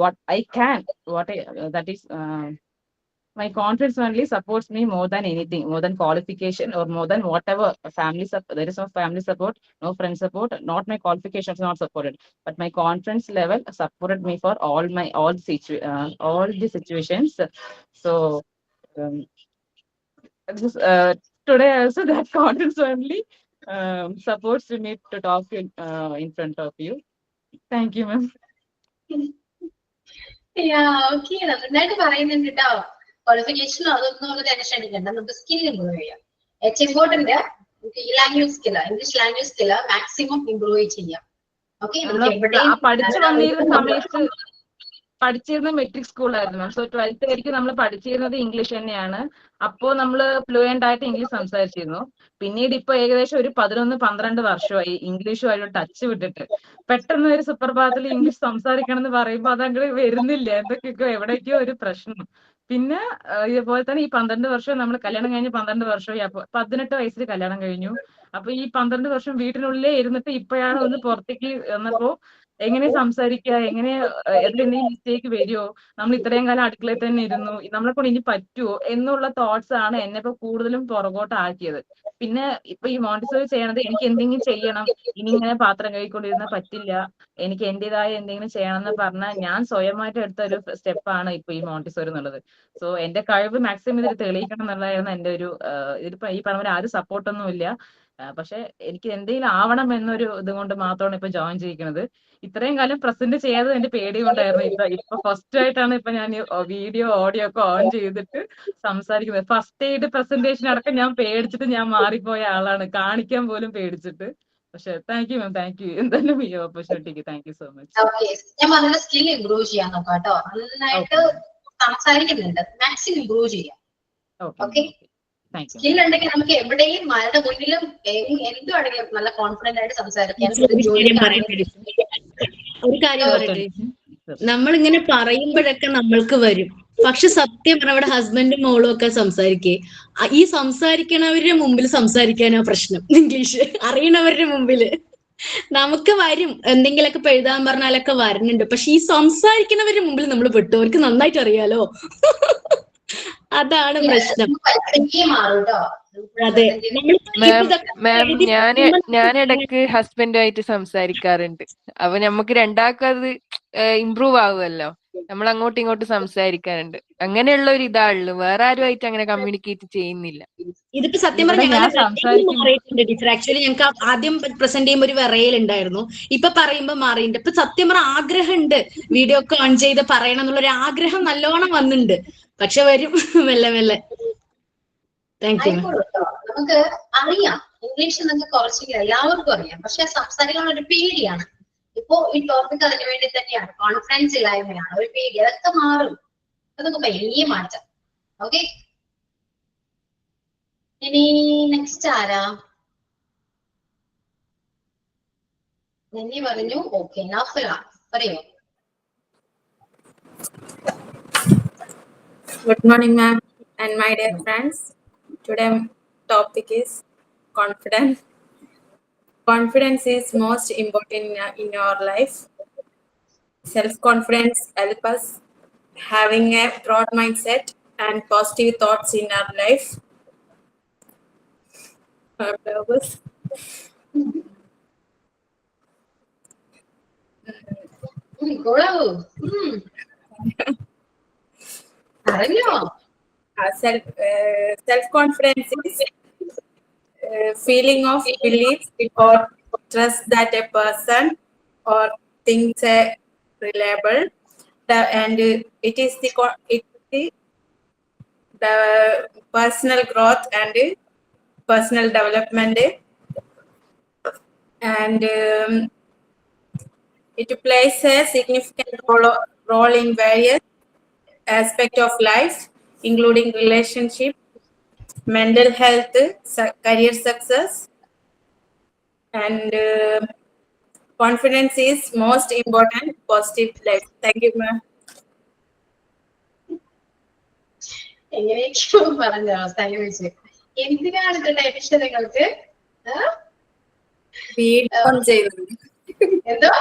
what I can, that is. My confidence only supports me more than anything, more than qualification or more than whatever family support. There is no family support, no friend support, not my qualifications not supported, but my confidence level supported me for all the situations. So today also that confidence only supports me to talk in front of you. Thank you, ma'am. Okay, നന്നായിട്ട് പറയുന്നുണ്ട് കേട്ടോ. ക്വാളിഫിക്കേഷനോ അതൊന്നും ഒരു tension എടുക്കണ്ട, നമുക്ക് skill improve ചെയ്യാം. ഏറ്റവും important language skill, English language skill maximum improve ചെയ്യാം. ഓക്കെ, പഠിച്ചിരുന്ന മെട്രിക് സ്കൂളായിരുന്നു മാം. സോ 12th വരെയ്ക്കും നമ്മൾ പഠിച്ചിരുന്നത് ഇംഗ്ലീഷ് തന്നെയാണ്. അപ്പോൾ നമ്മൾ ഫ്ലുവൻ്റ് ആയിട്ട് ഇംഗ്ലീഷ് സംസാരിച്ചിരുന്നു. പിന്നീട് ഇപ്പൊ ഏകദേശം ഒരു 11-12 വർഷമായി ഇംഗ്ലീഷുമായിട്ട് ടച്ച് വിട്ടിട്ട്. പെട്ടെന്ന് ഒരു സുപ്രഭാതത്തിൽ ഇംഗ്ലീഷ് സംസാരിക്കണം എന്ന് പറയുമ്പോൾ അതങ്ങനെ വരുന്നില്ല, എന്തൊക്കെയൊക്കെ എവിടേക്കോ ഒരു പ്രശ്നം. പിന്നെ ഇതുപോലെ തന്നെ ഈ 12 വർഷം നമ്മൾ കല്യാണം കഴിഞ്ഞ് 12 വർഷമായി. 18 വയസ്സിൽ കല്യാണം കഴിഞ്ഞു. അപ്പൊ ഈ 12 വർഷം വീട്ടിനുള്ളിലേ ഇരുന്നിട്ട് ഇപ്പോഴാണ് ഒന്ന് പുറത്തേക്ക് വന്നപ്പോ എങ്ങനെ സംസാരിക്കുക, എങ്ങനെ എന്തെങ്കിലും മിസ്റ്റേക്ക് വരുമോ, നമ്മൾ ഇത്രയും കാലം അടുക്കളയിൽ തന്നെ ഇരുന്നു, നമ്മളെ കൊണ്ട് ഇനി പറ്റുമോ എന്നുള്ള തോട്ട്സ് ആണ് എന്നെ ഇപ്പൊ കൂടുതലും പുറകോട്ട് ആക്കിയത്. പിന്നെ ഇപ്പൊ ഈ മോണ്ടിസോറി ചെയ്യണത് എനിക്ക് എന്തെങ്കിലും ചെയ്യണം, ഇനി ഇങ്ങനെ പാത്രം കഴുകിക്കൊണ്ടിരുന്നാൽ പറ്റില്ല, എനിക്ക് എന്റേതായ എന്തെങ്കിലും ചെയ്യണം എന്ന് പറഞ്ഞാൽ ഞാൻ സ്വയമായിട്ട് എടുത്ത ഒരു സ്റ്റെപ്പാണ് ഇപ്പൊ ഈ മോണ്ടിസോറി എന്നുള്ളത്. സോ എന്റെ കഴിവ് മാക്സിമം ഇതിൽ തെളിയിക്കണം എന്നുള്ളതായിരുന്നു എന്റെ ഒരു ഇതിപ്പോ ഈ പറഞ്ഞ പോലെ ആരും സപ്പോർട്ടൊന്നും ഇല്ല. പക്ഷെ എനിക്ക് എന്തെങ്കിലും ആവണം എന്നൊരു ഇത് കൊണ്ട് മാത്രമാണ് ഇപ്പൊ ജോയിൻ ചെയ്യിക്കുന്നത്. ഇത്രയും കാലം പ്രസന്റ് ചെയ്യാതെ എന്റെ പേടി കൊണ്ടായിരുന്നു. ഇപ്പൊ ഫസ്റ്റ് ആയിട്ടാണ് ഇപ്പൊ ഞാൻ വീഡിയോ ഓഡിയോ ഒക്കെ ഓൺ ചെയ്തിട്ട് സംസാരിക്കുന്നത്. ഫസ്റ്റ് എയ്ഡ് പ്രസന്റേഷൻ അടക്കം ഞാൻ പേടിച്ചിട്ട് ഞാൻ മാറിപ്പോയ ആളാണ്, കാണിക്കാൻ പോലും പേടിച്ചിട്ട്. പക്ഷെ thank you ma'am, thank U എന്തായാലും ഈ ഓപ്പർച്യൂണിറ്റിക്ക് താങ്ക് യു സോ മച്ച്. ഞാൻ പറഞ്ഞ സ്കിൽ ഇംപ്രൂവ് ചെയ്യാൻ നോക്കാം കേട്ടോ. നന്നായിട്ട് സംസാരിക്കുന്നുണ്ട്, മാക്സിമം ഇംപ്രൂവ് ചെയ്യാം. ഓക്കെ, സ്കിൽ ഉണ്ടെങ്കിൽ നമുക്ക് എവിടെയും ആരുടെ മുന്നിലും എന്തും ആണെങ്കിലും നല്ല കോൺഫിഡന്റ് ആയിട്ട് സംസാരിക്കാൻ. ഒരു കാര്യം പറയട്ടെ, നമ്മളിങ്ങനെ പറയുമ്പോഴൊക്കെ നമ്മൾക്ക് വരും. പക്ഷെ സത്യം പറഞ്ഞ അവിടെ ഹസ്ബൻഡും മോളും ഒക്കെ സംസാരിക്കേ, ഈ സംസാരിക്കണവരുടെ മുമ്പിൽ സംസാരിക്കാനാ പ്രശ്നം. ഇംഗ്ലീഷ് അറിയണവരുടെ മുമ്പില് നമുക്ക് വരും, എന്തെങ്കിലുമൊക്കെ എഴുതാൻ പറഞ്ഞാലൊക്കെ വരുന്നുണ്ട്. പക്ഷെ ഈ സംസാരിക്കണവരുടെ മുമ്പിൽ നമ്മൾ പെട്ടു, അവർക്ക് നന്നായിട്ട് അറിയാലോ. അതാണ് പ്രശ്നം. അതെ, മാം ഞാൻ ഇടക്ക് ഹസ്ബൻഡുമായിട്ട് സംസാരിക്കാറുണ്ട്. അപ്പൊ നമുക്ക് രണ്ടാൾക്കും അത് ഇമ്പ്രൂവ് ആവുമല്ലോ, നമ്മൾ അങ്ങോട്ടും ഇങ്ങോട്ടും സംസാരിക്കാറുണ്ട്. അങ്ങനെയുള്ള ഒരു ഇതാണുള്ളൂ, വേറെ ആരുമായിട്ട് അങ്ങനെ കമ്മ്യൂണിക്കേറ്റ് ചെയ്യുന്നില്ല. ഇതിപ്പോ സത്യം പറഞ്ഞാൽ മാറിയിട്ടുണ്ട് ടീച്ചർ. ആക്ച്വലി ഞങ്ങൾക്ക് ആദ്യം പ്രസന്റ് ചെയ്യുമ്പോൾ ഒരു വിറയലുണ്ടായിരുന്നു, ഇപ്പൊ പറയുമ്പോ മാറിയിട്ടുണ്ട്. ഇപ്പൊ സത്യം പറഞ്ഞ ആഗ്രഹമുണ്ട്, വീഡിയോ ഒക്കെ ഓൺ ചെയ്ത് പറയണം എന്നുള്ളൊരു ആഗ്രഹം നല്ലോണം വന്നിട്ടുണ്ട്. പക്ഷെ വരും മെല്ലെ മെല്ലെ. Thank you. നമുക്ക് അറിയാം ഇംഗ്ലീഷ് നമുക്ക് കുറച്ചെങ്കിലും എല്ലാവർക്കും അറിയാം, പക്ഷെ സംസാരിക്കാനുള്ള ഒരു പേടിയാണ്. ഇപ്പോ ഈ ടോപ്പിക് അതിനു വേണ്ടി തന്നെയാണ്, കോൺഫിഡൻസ് ഇല്ലായ്മയാണ്, ഒരു പേടി. അതൊക്കെ മാറും, അതൊക്കെ വലിയ മാറ്റം. ഓക്കെ, ഇനി നെക്സ്റ്റ് ആരാ? നന്ദി പറഞ്ഞു. ഓക്കെ, നഫല പറയൂ. Good morning, ma'am, and my dear friends. Today topic is confidence. Confidence is most important in your life. Self-confidence helps us having a broad mindset and positive thoughts in our life. Our purpose. Self-confidence is feeling of belief or trust that a person or things are reliable, and it is the personal growth and personal development, and it plays a significant role in various aspects of life, including relationship, mental health, career success, and confidence is most important positive life. Thank you, ma'am. എങ്ങനെയൊക്കെയോ പറഞ്ഞ അവസ്ഥ വെച്ച് എന്തിനാണ് tension നിങ്ങൾക്ക്? Video on ചെയ്യുന്നുണ്ട്. എന്തോ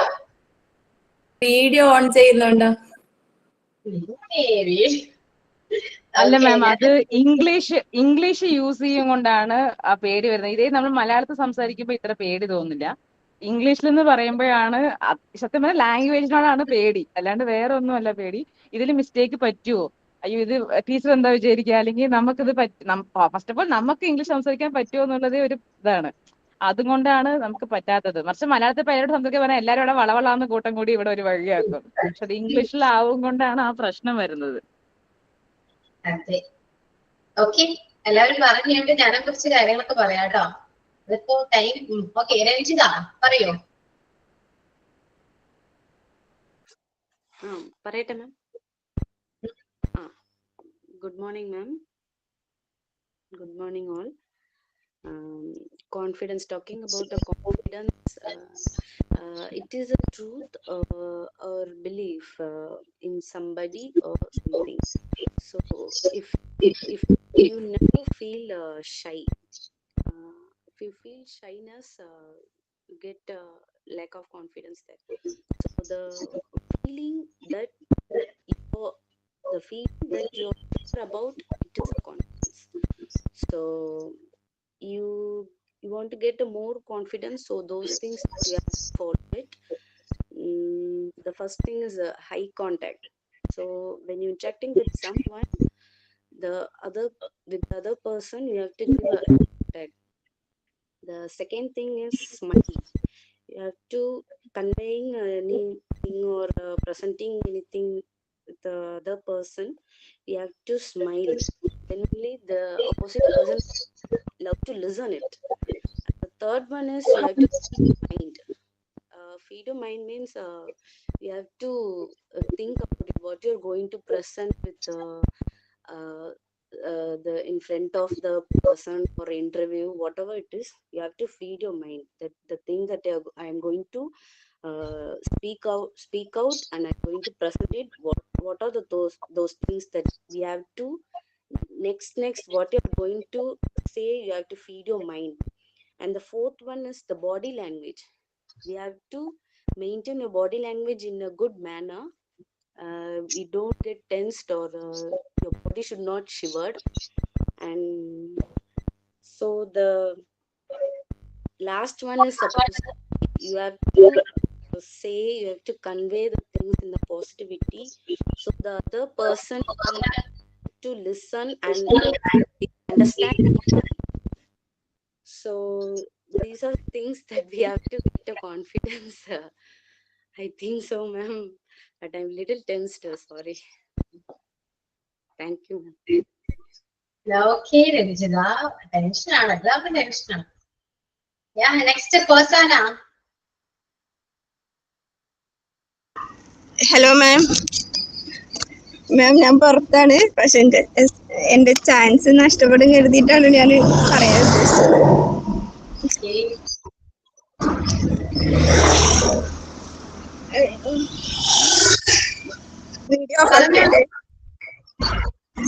video on ചെയ്യുന്നുണ്ടോ? അല്ല മാം, അത് ഇംഗ്ലീഷ് യൂസ് ചെയ്യും കൊണ്ടാണ് ആ പേടി വരുന്നത്. ഇതേ നമ്മൾ മലയാളത്തിൽ സംസാരിക്കുമ്പോൾ ഇത്ര പേടി തോന്നില്ല. ഇംഗ്ലീഷിൽ എന്ന് പറയുമ്പോഴാണ് സത്യം പറഞ്ഞാൽ ലാംഗ്വേജിനോടാണ് പേടി, അല്ലാണ്ട് വേറെ ഒന്നുമല്ല പേടി. ഇതിൽ മിസ്റ്റേക്ക് പറ്റുമോ, അയ്യോ ഇത് ടീച്ചർ എന്താ വിചാരിക്കുക, അല്ലെങ്കിൽ നമുക്കിത് ഫസ്റ്റ് ഓഫ് ഓൾ നമുക്ക് ഇംഗ്ലീഷ് സംസാരിക്കാൻ പറ്റുമോ എന്നുള്ളത് ഒരു ഇതാണ്. അതുകൊണ്ടാണ് നമുക്ക് പറ്റാത്തത്. മറിച്ച് മലയാളത്തിൽ പേരോട് സംസാരിക്കാൻ പറഞ്ഞാൽ എല്ലാവരും ഇവിടെ വളവളാന്ന് കൂട്ടം കൂടി ഇവിടെ ഒരു വഴിയാക്കും. പക്ഷെ അത് ഇംഗ്ലീഷിലാവും കൊണ്ടാണ് ആ പ്രശ്നം വരുന്നത്. അതെ, ഓക്കെ, എല്ലാവരും പറഞ്ഞുകൊണ്ട് ഞാനെ കുറച്ച് കാര്യങ്ങളൊക്കെ പറയാം കേട്ടോ. അതിപ്പോ ടൈം. ഓക്കെ, രഞ്ജിത പറയോ? പറയട്ടെ ma'am. Good morning ma'am. Good morning all. Confidence, talking about the confidence, it is a truth or belief in somebody or something. So if you never feel shy, you feel shyness, you get lack of confidence there. So feeling that you're, the feeling that you're sure about, it is a confidence. So you want to get a more confidence, so those things you have to follow it. The first thing is high contact. So when you're interacting with someone, the other with the other person, you have to give a contact. The second thing is smile. You have to conveying anything or presenting anything with the other person. You have to smile. Then only the opposite person love to listen it. The third one is you have to feed your mind. Feed your mind means you have to think about it, what you're going to present with uh, the in front of the person or interview, whatever it is. You have to feed your mind that the thing that I am going to speak out, and I'm going to present it. What are those things that we have to next what you're going to say? You have to feed your mind. And the fourth one is the body language. We have to maintain your body language in a good manner. We don't get tensed, or your body should not shivered. And so the last one is you have to say, you have to convey the things in the positivity, so the other person will to listen and understand. So these are things that we have to get a confidence. I think so, ma'am, but I'm little tensed. Sorry. Thank you, ma'am. Okay, Rajita. Tension ആണല്ലോ, അപ്പൊ tension ആണ്. Yeah, next person. Hello ma'am. Ma'am, ഞാൻ പുറത്താണ്. പക്ഷെ എന്റെ chance നഷ്ടപ്പെടും കരുതിയിട്ടാണ് ഞാൻ പറയാൻ ഉദ്ദേശിച്ചത്.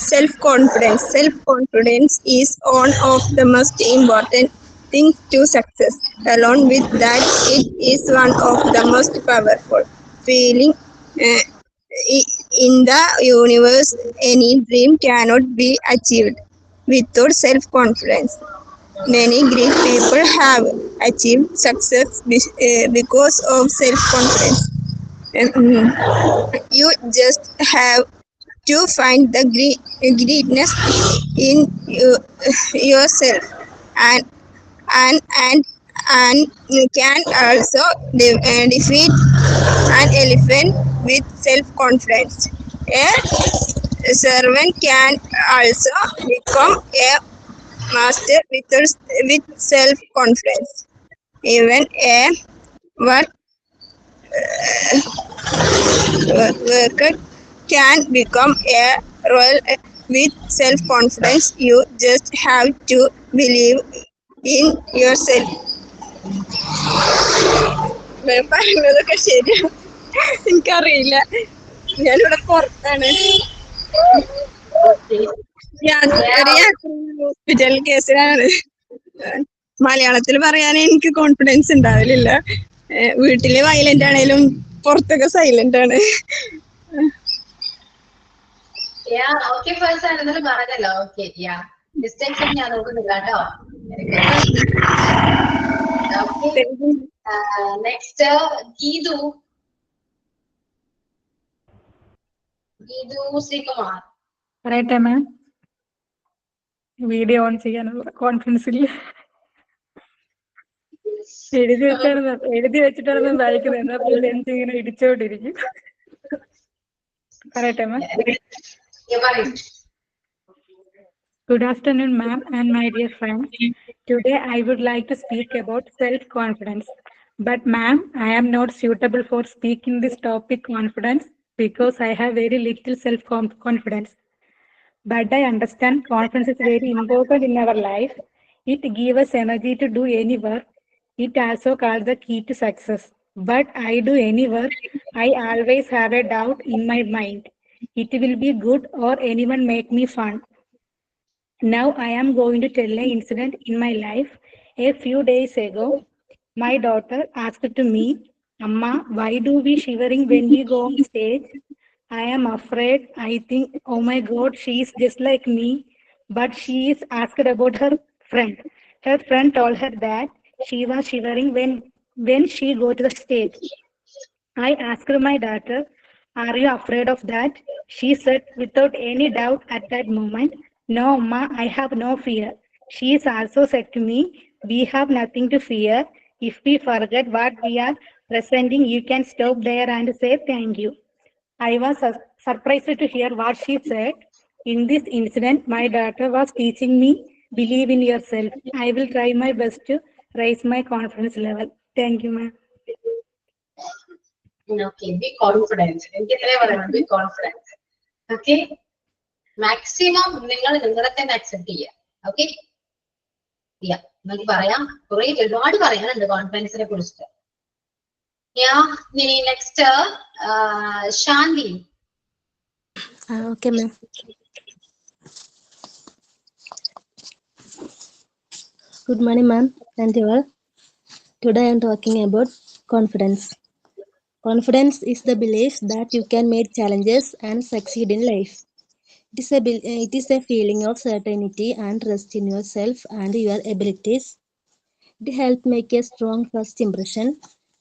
Self-confidence. Self-confidence is one of the most important things to success. Along with that, it is one of the most powerful feeling in the universe. Any dream cannot be achieved without self-confidence. Many great people have achieved success because of self-confidence. You just have to find the greatness in yourself, and you can also defeat an elephant with self-confidence. A servant can also become a master with self-confidence. Even a worker can become a royal with self-confidence. You just have to believe in yourself. പറയുന്നതൊക്കെ ശരിയാണ്, എനിക്കറിയില്ല, ഞാനിവിടെ പുറത്താണ്. ഞാൻ hospital കേസിലാണ്. മലയാളത്തിൽ പറയാൻ എനിക്ക് കോൺഫിഡൻസ് ഉണ്ടാവലില്ല. വീട്ടില് വയലന്റ് ആണേലും പുറത്തൊക്കെ സൈലന്റ് ആണ്. ഓക്കെ പേഴ്സൺ എന്നാലും പറഞ്ഞല്ലോ. ഓക്കെ, ഡിസ്റ്റൻസ് ഞാൻ നോക്കുന്നില്ല കേട്ടോ. നെക്സ്റ്റ് ഗീതു ശ്രീകുമാർ. പറയട്ടെ മാം. വീഡിയോ ഓൺ ചെയ്യാനുള്ള കോൺഫിഡൻസ് ഇല്ല. എഴുതി വെച്ചിട്ടാണ് വായിക്കുന്നത്. എന്നാ പിന്നെ എന്തിങ്ങനെ ഇടിച്ചോണ്ടിരിക്കും. പറയട്ടെ മാം. Good afternoon, ma'am, and my dear friends. Today, I would like to speak about self-confidence. But, ma'am, I am not suitable for speaking this topic confidence because I have very little self-confidence. But I understand confidence is very important in our life. It gives us energy to do any work. It also called the key to success. But I do any work, I always have a doubt in my mind. It will be good or anyone make me fun. Now I am going to tell an incident in my life. A few days ago, my daughter asked to me, Amma, why do we shivering when we go on stage? I am afraid. I think, oh my God, she is just like me. But she is asked about her friend. Her friend told her that she was shivering when she go to the stage. I asked my daughter, are you afraid of that? She said without any doubt at that moment, no, Ma, I have no fear. She is also said to me, we have nothing to fear. If we forget what we are presenting, you can stop there and say thank you. I was surprised to hear what she said. In this incident, my daughter was teaching me, believe in yourself. I will try my best to raise my confidence level. Thank you, ma'am. Okay, be confident. എനിക്ക് ഇത്രേ പറയണം, be confident. Okay, maximum നിങ്ങൾ നിങ്ങളെ തന്നെ accept ചെയ്യുക. Okay, നമുക്ക് പറയാം, ഒരുപാട് പറയാനുണ്ട് കോൺഫിഡൻസിനെ കുറിച്ചിട്ട്. Next Shanti. Okay, ma'am. Good morning, ma'am, and you all. Today I am talking about confidence. Confidence is the belief that you can meet challenges and succeed in life. It is a feeling of certainty and trust in yourself and your abilities. It helps make a strong first impression.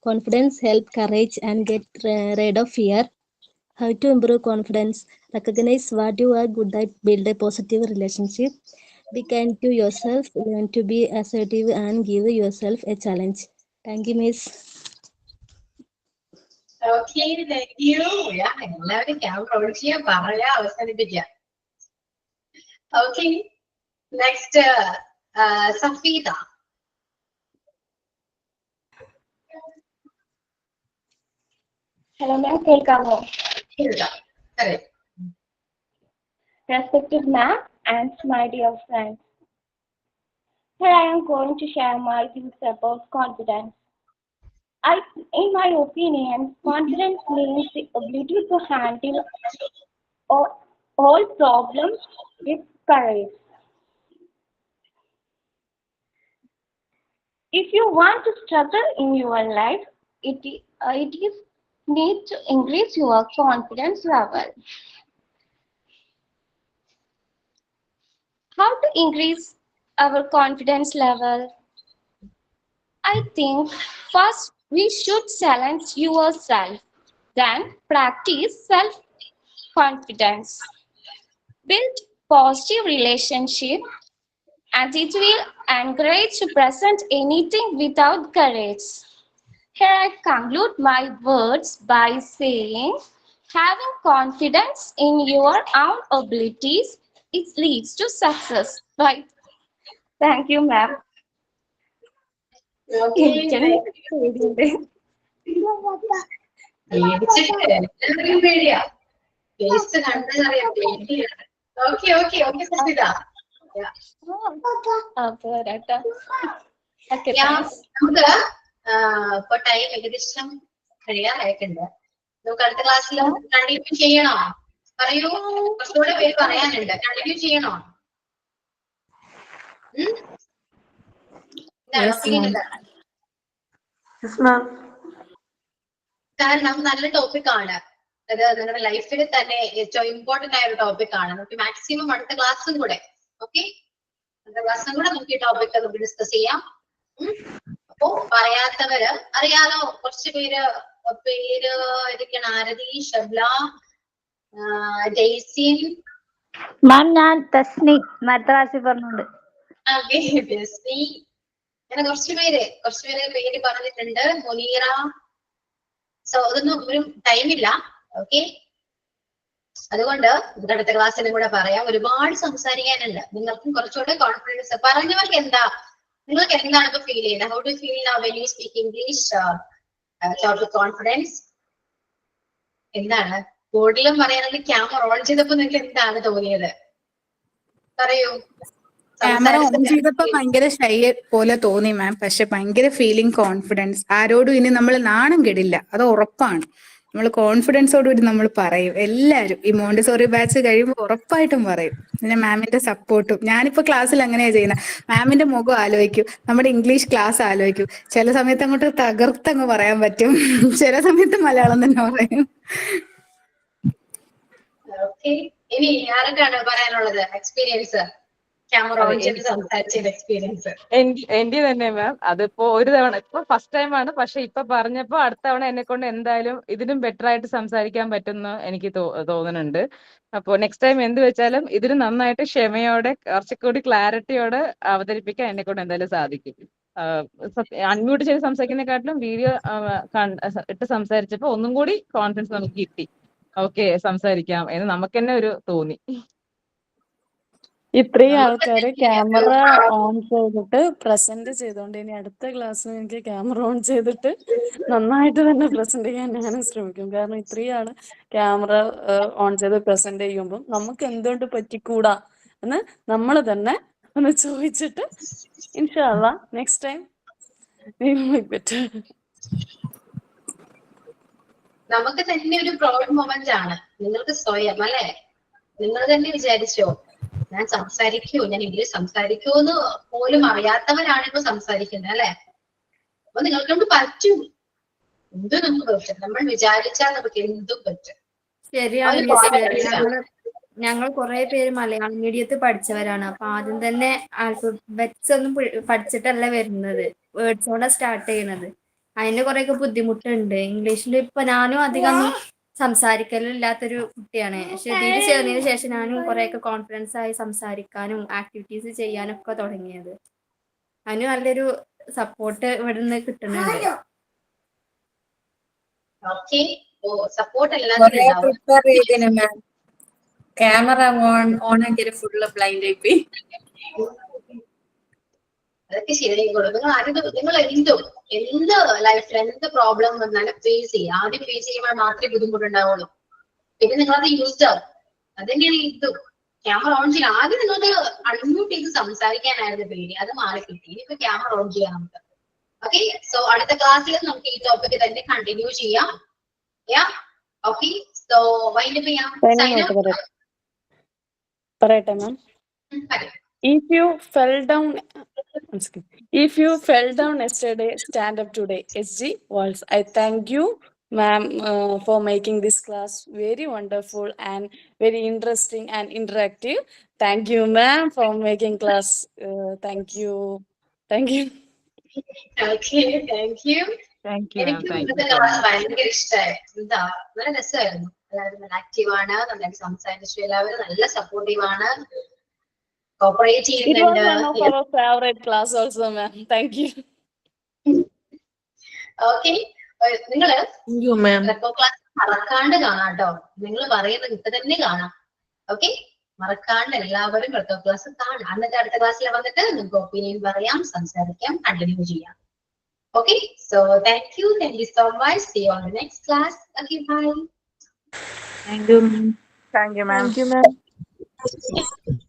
Confidence helps courage and get rid of fear. How to improve confidence? Recognize what you are good at, build a positive relationship. Be kind to yourself, learn to be assertive and give yourself a challenge. Thank you, Miss. Okay, thank U. എല്ലാവരും camera on ചെയ്യാൻ പറയാ, അവസാനിപ്പിക്കുക. Okay, next Safeeda. Hello, ma'am. Kelkamo. Respected ma'am and my dear friends. Here I am going to share my views about confidence. In my opinion, confidence means the ability to handle all problems with courage. If you want to struggle in your life, it is need to increase your confidence level. How to increase our confidence level? I think first we should challenge yourself, then practice self-confidence. Build positive relationship, and it will encourage to present anything without courage. Here I conclude my words by saying, having confidence in your own abilities, it leads to success. Right? Thank you, ma'am. പേടിയാ, face കണ്ടറിയാം, പേടിയാണ്. Okay okay okay Safeeda. നമുക്ക് ഇപ്പൊ time ഏകദേശം കഴിയാറായിട്ടുണ്ട്. നമുക്ക് അടുത്ത ക്ലാസ്സിൽ continue ചെയ്യണോ? പറയൂ, കുറച്ചുകൂടെ പേര് പറയാനുണ്ട്. കണ്ടിന്യൂ ചെയ്യണോ? കാരണം നല്ല ടോപ്പിക് ആണ് അത്, നിങ്ങളുടെ ലൈഫിൽ തന്നെ ഏറ്റവും ഇമ്പോർട്ടന്റ് ആയ ഒരു ടോപ്പിക് ആണ്. നമുക്ക് മാക്സിമം അടുത്ത ക്ലാസ്സും കൂടെ അടുത്ത ക്ലാസ്സും കൂടെ നമുക്ക് ഈ ടോപ്പിക് നമുക്ക് ഡിസ്കസ് ചെയ്യാം. അപ്പോ പറയാത്തവര് അറിയാലോ, കുറച്ച് പേര് ഇതൊക്കെയാണ്. ആരതി, ഷബ്ല, ജയ്സിൻ. മാം, ഞാൻ തസ്നി മദ്രാസിൽ പറഞ്ഞുണ്ട്. ജസ്നി, അങ്ങനെ കുറച്ച് പേര് പേര് പറഞ്ഞിട്ടുണ്ട്. മുനീറ. സോ അതൊന്നും ഒരു ടൈമില്ല. ഓക്കെ, അതുകൊണ്ട് നമുക്ക് അടുത്ത ക്ലാസ്സിലും കൂടെ പറയാം. ഒരുപാട് സംസാരിക്കാനുണ്ട്. നിങ്ങൾക്കും കുറച്ചുകൂടെ കോൺഫിഡൻസ്. പറഞ്ഞവർക്ക് നിങ്ങൾക്ക് എന്താണ് ഇപ്പൊ ഫീൽ ചെയ്യുന്നത്? How do feel now when you speak English with confidence? എന്താണ് ബോർഡിലും പറയാനുള്ള ക്യാമറ ഓൺ ചെയ്തപ്പോ നിങ്ങൾക്ക് എന്താണ് തോന്നിയത്? പറയൂ. ക്യാമറ ഓൺ ചെയ്തപ്പോ ഭയങ്കര ഷൈ പോലെ തോന്നി മാം. പക്ഷെ ഭയങ്കര ഫീലിംഗ് കോൺഫിഡൻസ്. ആരോടും ഇനി നമ്മൾ നാണം കെടില്ല, അത് ഉറപ്പാണ്. നമ്മൾ കോൺഫിഡൻസോടുകൂടി നമ്മൾ പറയും എല്ലാവരും. ഈ മോണ്ടിസോറി ബാച്ച് കഴിയുമ്പോൾ ഉറപ്പായിട്ടും പറയും. പിന്നെ മാമിന്റെ സപ്പോർട്ടും. ഞാനിപ്പോ ക്ലാസ്സിൽ അങ്ങനെയാ ചെയ്യുന്നത്. മാമിന്റെ മുഖം ആലോചിക്കും, നമ്മുടെ ഇംഗ്ലീഷ് ക്ലാസ് ആലോചിക്കും. ചില സമയത്ത് അങ്ങോട്ട് തകർത്തങ്ങ് പറയാൻ പറ്റും, ചില സമയത്ത് മലയാളം തന്നെ പറയും. ഓക്കെ, ഇനി ആർക്കാണ് പറയാനുള്ളത് എക്സ്പീരിയൻസ്? ക്യാമറ ഓൺ അതെ, ചെയ്ത് സംസാരിച്ചതിന്റെ എക്സ്പീരിയൻസ്. എന്റെ തന്നെ മാം. അതിപ്പോ ഒരു തവണ, ഇപ്പൊ ഫസ്റ്റ് ടൈം ആണ്, പക്ഷെ ഇപ്പൊ പറഞ്ഞപ്പോ അടുത്ത തവണ എന്നെ കൊണ്ട് എന്തായാലും ഇതിനും ബെറ്റർ ആയിട്ട് സംസാരിക്കാൻ പറ്റുന്ന എനിക്ക് തോന്നുന്നുണ്ട്. അപ്പോൾ നെക്സ്റ്റ് ടൈം എന്ത് വെച്ചാലും ഇതിന് നന്നായിട്ട് ക്ഷമയോടെ കുറച്ചുകൂടി ക്ലാരിറ്റിയോടെ അവതരിപ്പിക്കാൻ എന്നെ കൊണ്ട് എന്തായാലും സാധിക്കും. അൺമ്യൂട്ട് ചെയ്ത് സംസാരിക്കുന്നതിനെക്കാട്ടിലും വീഡിയോ ഇട്ട് സംസാരിച്ചപ്പോ ഒന്നും കൂടി കോൺഫിഡൻസ് നമുക്ക് കിട്ടി. ഓക്കെ, സംസാരിക്കാം എന്ന് നമുക്ക് തന്നെ ഒരു തോന്നി. ഇത്രയും ആൾക്കാര് ക്യാമറ ഓൺ ചെയ്തിട്ട് പ്രസന്റ് ചെയ്തോണ്ട് ഇനി അടുത്ത ക്ലാസ്സിൽ എനിക്ക് ക്യാമറ ഓൺ ചെയ്തിട്ട് നന്നായിട്ട് തന്നെ പ്രസന്റ് ചെയ്യാൻ ഞാനും ശ്രമിക്കും. കാരണം ഇത്രയും ആള് ക്യാമറ ഓൺ ചെയ്ത് പ്രസന്റ് ചെയ്യുമ്പോൾ നമുക്ക് എന്തുകൊണ്ട് പറ്റിക്കൂടാ എന്ന് നമ്മൾ തന്നെ ഒന്ന് ചോദിച്ചിട്ട് ഇൻഷാ അള്ളാ നെക്സ്റ്റ് ടൈം ബെറ്റർ. നമുക്ക് തന്നെ ഒരു പ്രൗഡ് മൊമെന്റ് ആണ്. നിങ്ങൾക്ക് സ്വയം അല്ലെ, നിങ്ങൾ തന്നെ വിചാരിച്ചോ ഞാൻ സംസാരിക്കൂ, ഞാൻ ഇംഗ്ലീഷ് സംസാരിക്കൂ എന്ന് പോലും അറിയാത്തവരാണ് ഇപ്പൊ സംസാരിക്കുന്നത് അല്ലെ. അപ്പൊ നിങ്ങൾക്കൊണ്ട് പറ്റും, എന്തും നമുക്ക് പറ്റും. നമ്മൾ വിചാരിച്ചാൽ നമുക്ക് എന്തും പറ്റും. ശരിയാണ് മിസ്. ഞങ്ങൾ കുറെ പേര് മലയാളം മീഡിയത്തിൽ പഠിച്ചവരാണ്. അപ്പൊ ആദ്യം തന്നെ ആൽഫബറ്റ്സ് ഒന്നും പഠിച്ചിട്ടല്ല വരുന്നത്, വേർഡ്സോടെ സ്റ്റാർട്ട് ചെയ്യുന്നത്. അതിന് കുറെയൊക്കെ ബുദ്ധിമുട്ടുണ്ട്. ഇംഗ്ലീഷിൽ ഇപ്പൊ ഞാനും അധികം സംസാരിക്കലില്ലാത്തൊരു കുട്ടിയാണ്. പക്ഷെ ഇതിൽ ചേർന്നതിന് ശേഷം ഞാനും കുറെയൊക്കെ കോൺഫിഡൻസ് ആയി സംസാരിക്കാനും ആക്ടിവിറ്റീസ് ചെയ്യാനും ഒക്കെ തുടങ്ങിയത്. അതിന് നല്ലൊരു സപ്പോർട്ട് ഇവിടെ നിന്ന് കിട്ടുന്നുണ്ട്. ഓക്കെ, സപ്പോർട്ട് കുറെ എല്ലാത്തിനും പ്രിപ്പയർ ചെയ്തിന് മാം. ക്യാമറ ഓൺ ആക്കിയ ഫുള്ള് ബ്ലൈൻഡ് ആയിപ്പോയി. അതൊക്കെ ശരിയായിക്കോളും. നിങ്ങൾ എന്ത് ലൈഫിൽ എന്ത് പ്രോബ്ലം വന്നാലും ഫേസ് ചെയ്യുക. ആദ്യം ഫേസ് ചെയ്യുമ്പോൾ മാത്രമേ ബുദ്ധിമുട്ടുണ്ടാവുള്ളൂ. പിന്നെ നിങ്ങളത് യൂസ്ഡ് ആവും. അതെങ്ങനെയാണ് ഇതും ക്യാമറ ഓൺ ചെയ്യാം. ആദ്യം നിങ്ങൾക്ക് അൺമ്യൂട്ട് ചെയ്ത് സംസാരിക്കാനായിരുന്നു പേടി, അത് മാറിക്കിട്ടി. ഇനിയിപ്പോ ക്യാമറ ഓൺ ചെയ്യാം നമുക്ക്. ഓക്കെ, സോ അടുത്ത ക്ലാസ്സിൽ നമുക്ക് ഈ ടോപ്പിക് തന്നെ കണ്ടിന്യൂ ചെയ്യാം. ഓക്കെ, സോ വൈൻഡ് അപ്പ് ചെയ്യാം. സൈൻ അപ്പ് പറയട്ടെ മാം. If you fell down yesterday, stand up today. SG Walls. I thank you, ma'am, for making this class very wonderful and very interesting and interactive. Thank you, ma'am, for making class. Thank you. Thank you. Okay, thank U. എനിക്ക് ഇന്നത്തെ class ഭയങ്കര ഇഷ്ടമായി. എന്താ നല്ല രസമായിരുന്നു. എല്ലാവരും നല്ല active ആണ്, നന്നായിട്ട് സംസാരിച്ചു. എല്ലാവരും നല്ല സപ്പോർട്ടീവ് ആണ്, കോപ്പറേറ്റ് It was ചെയ്യുന്നുണ്ട്. one of our favorite class also, ma'am. Thank you. Okay, നിങ്ങള് റെക്കോ ക്ലാസ് മറക്കാണ്ട് കാണാം കേട്ടോ. നിങ്ങൾ പറയുന്നത് ഇപ്പൊ തന്നെ കാണാം. ഓക്കെ, മറക്കാണ്ട് എല്ലാവരും റെക്കോ ക്ലാസ് കാണാം. എന്നിട്ട് അടുത്ത ക്ലാസ്സിൽ വന്നിട്ട് നിങ്ങൾക്ക് ഒപ്പീനിയൻ പറയാം, സംസാരിക്കാം, കണ്ടിന്യൂ ചെയ്യാം. Okay, so thank you so much. See you on the next class. Okay, bye. Thank you, ma'am. Thank you, ma'am.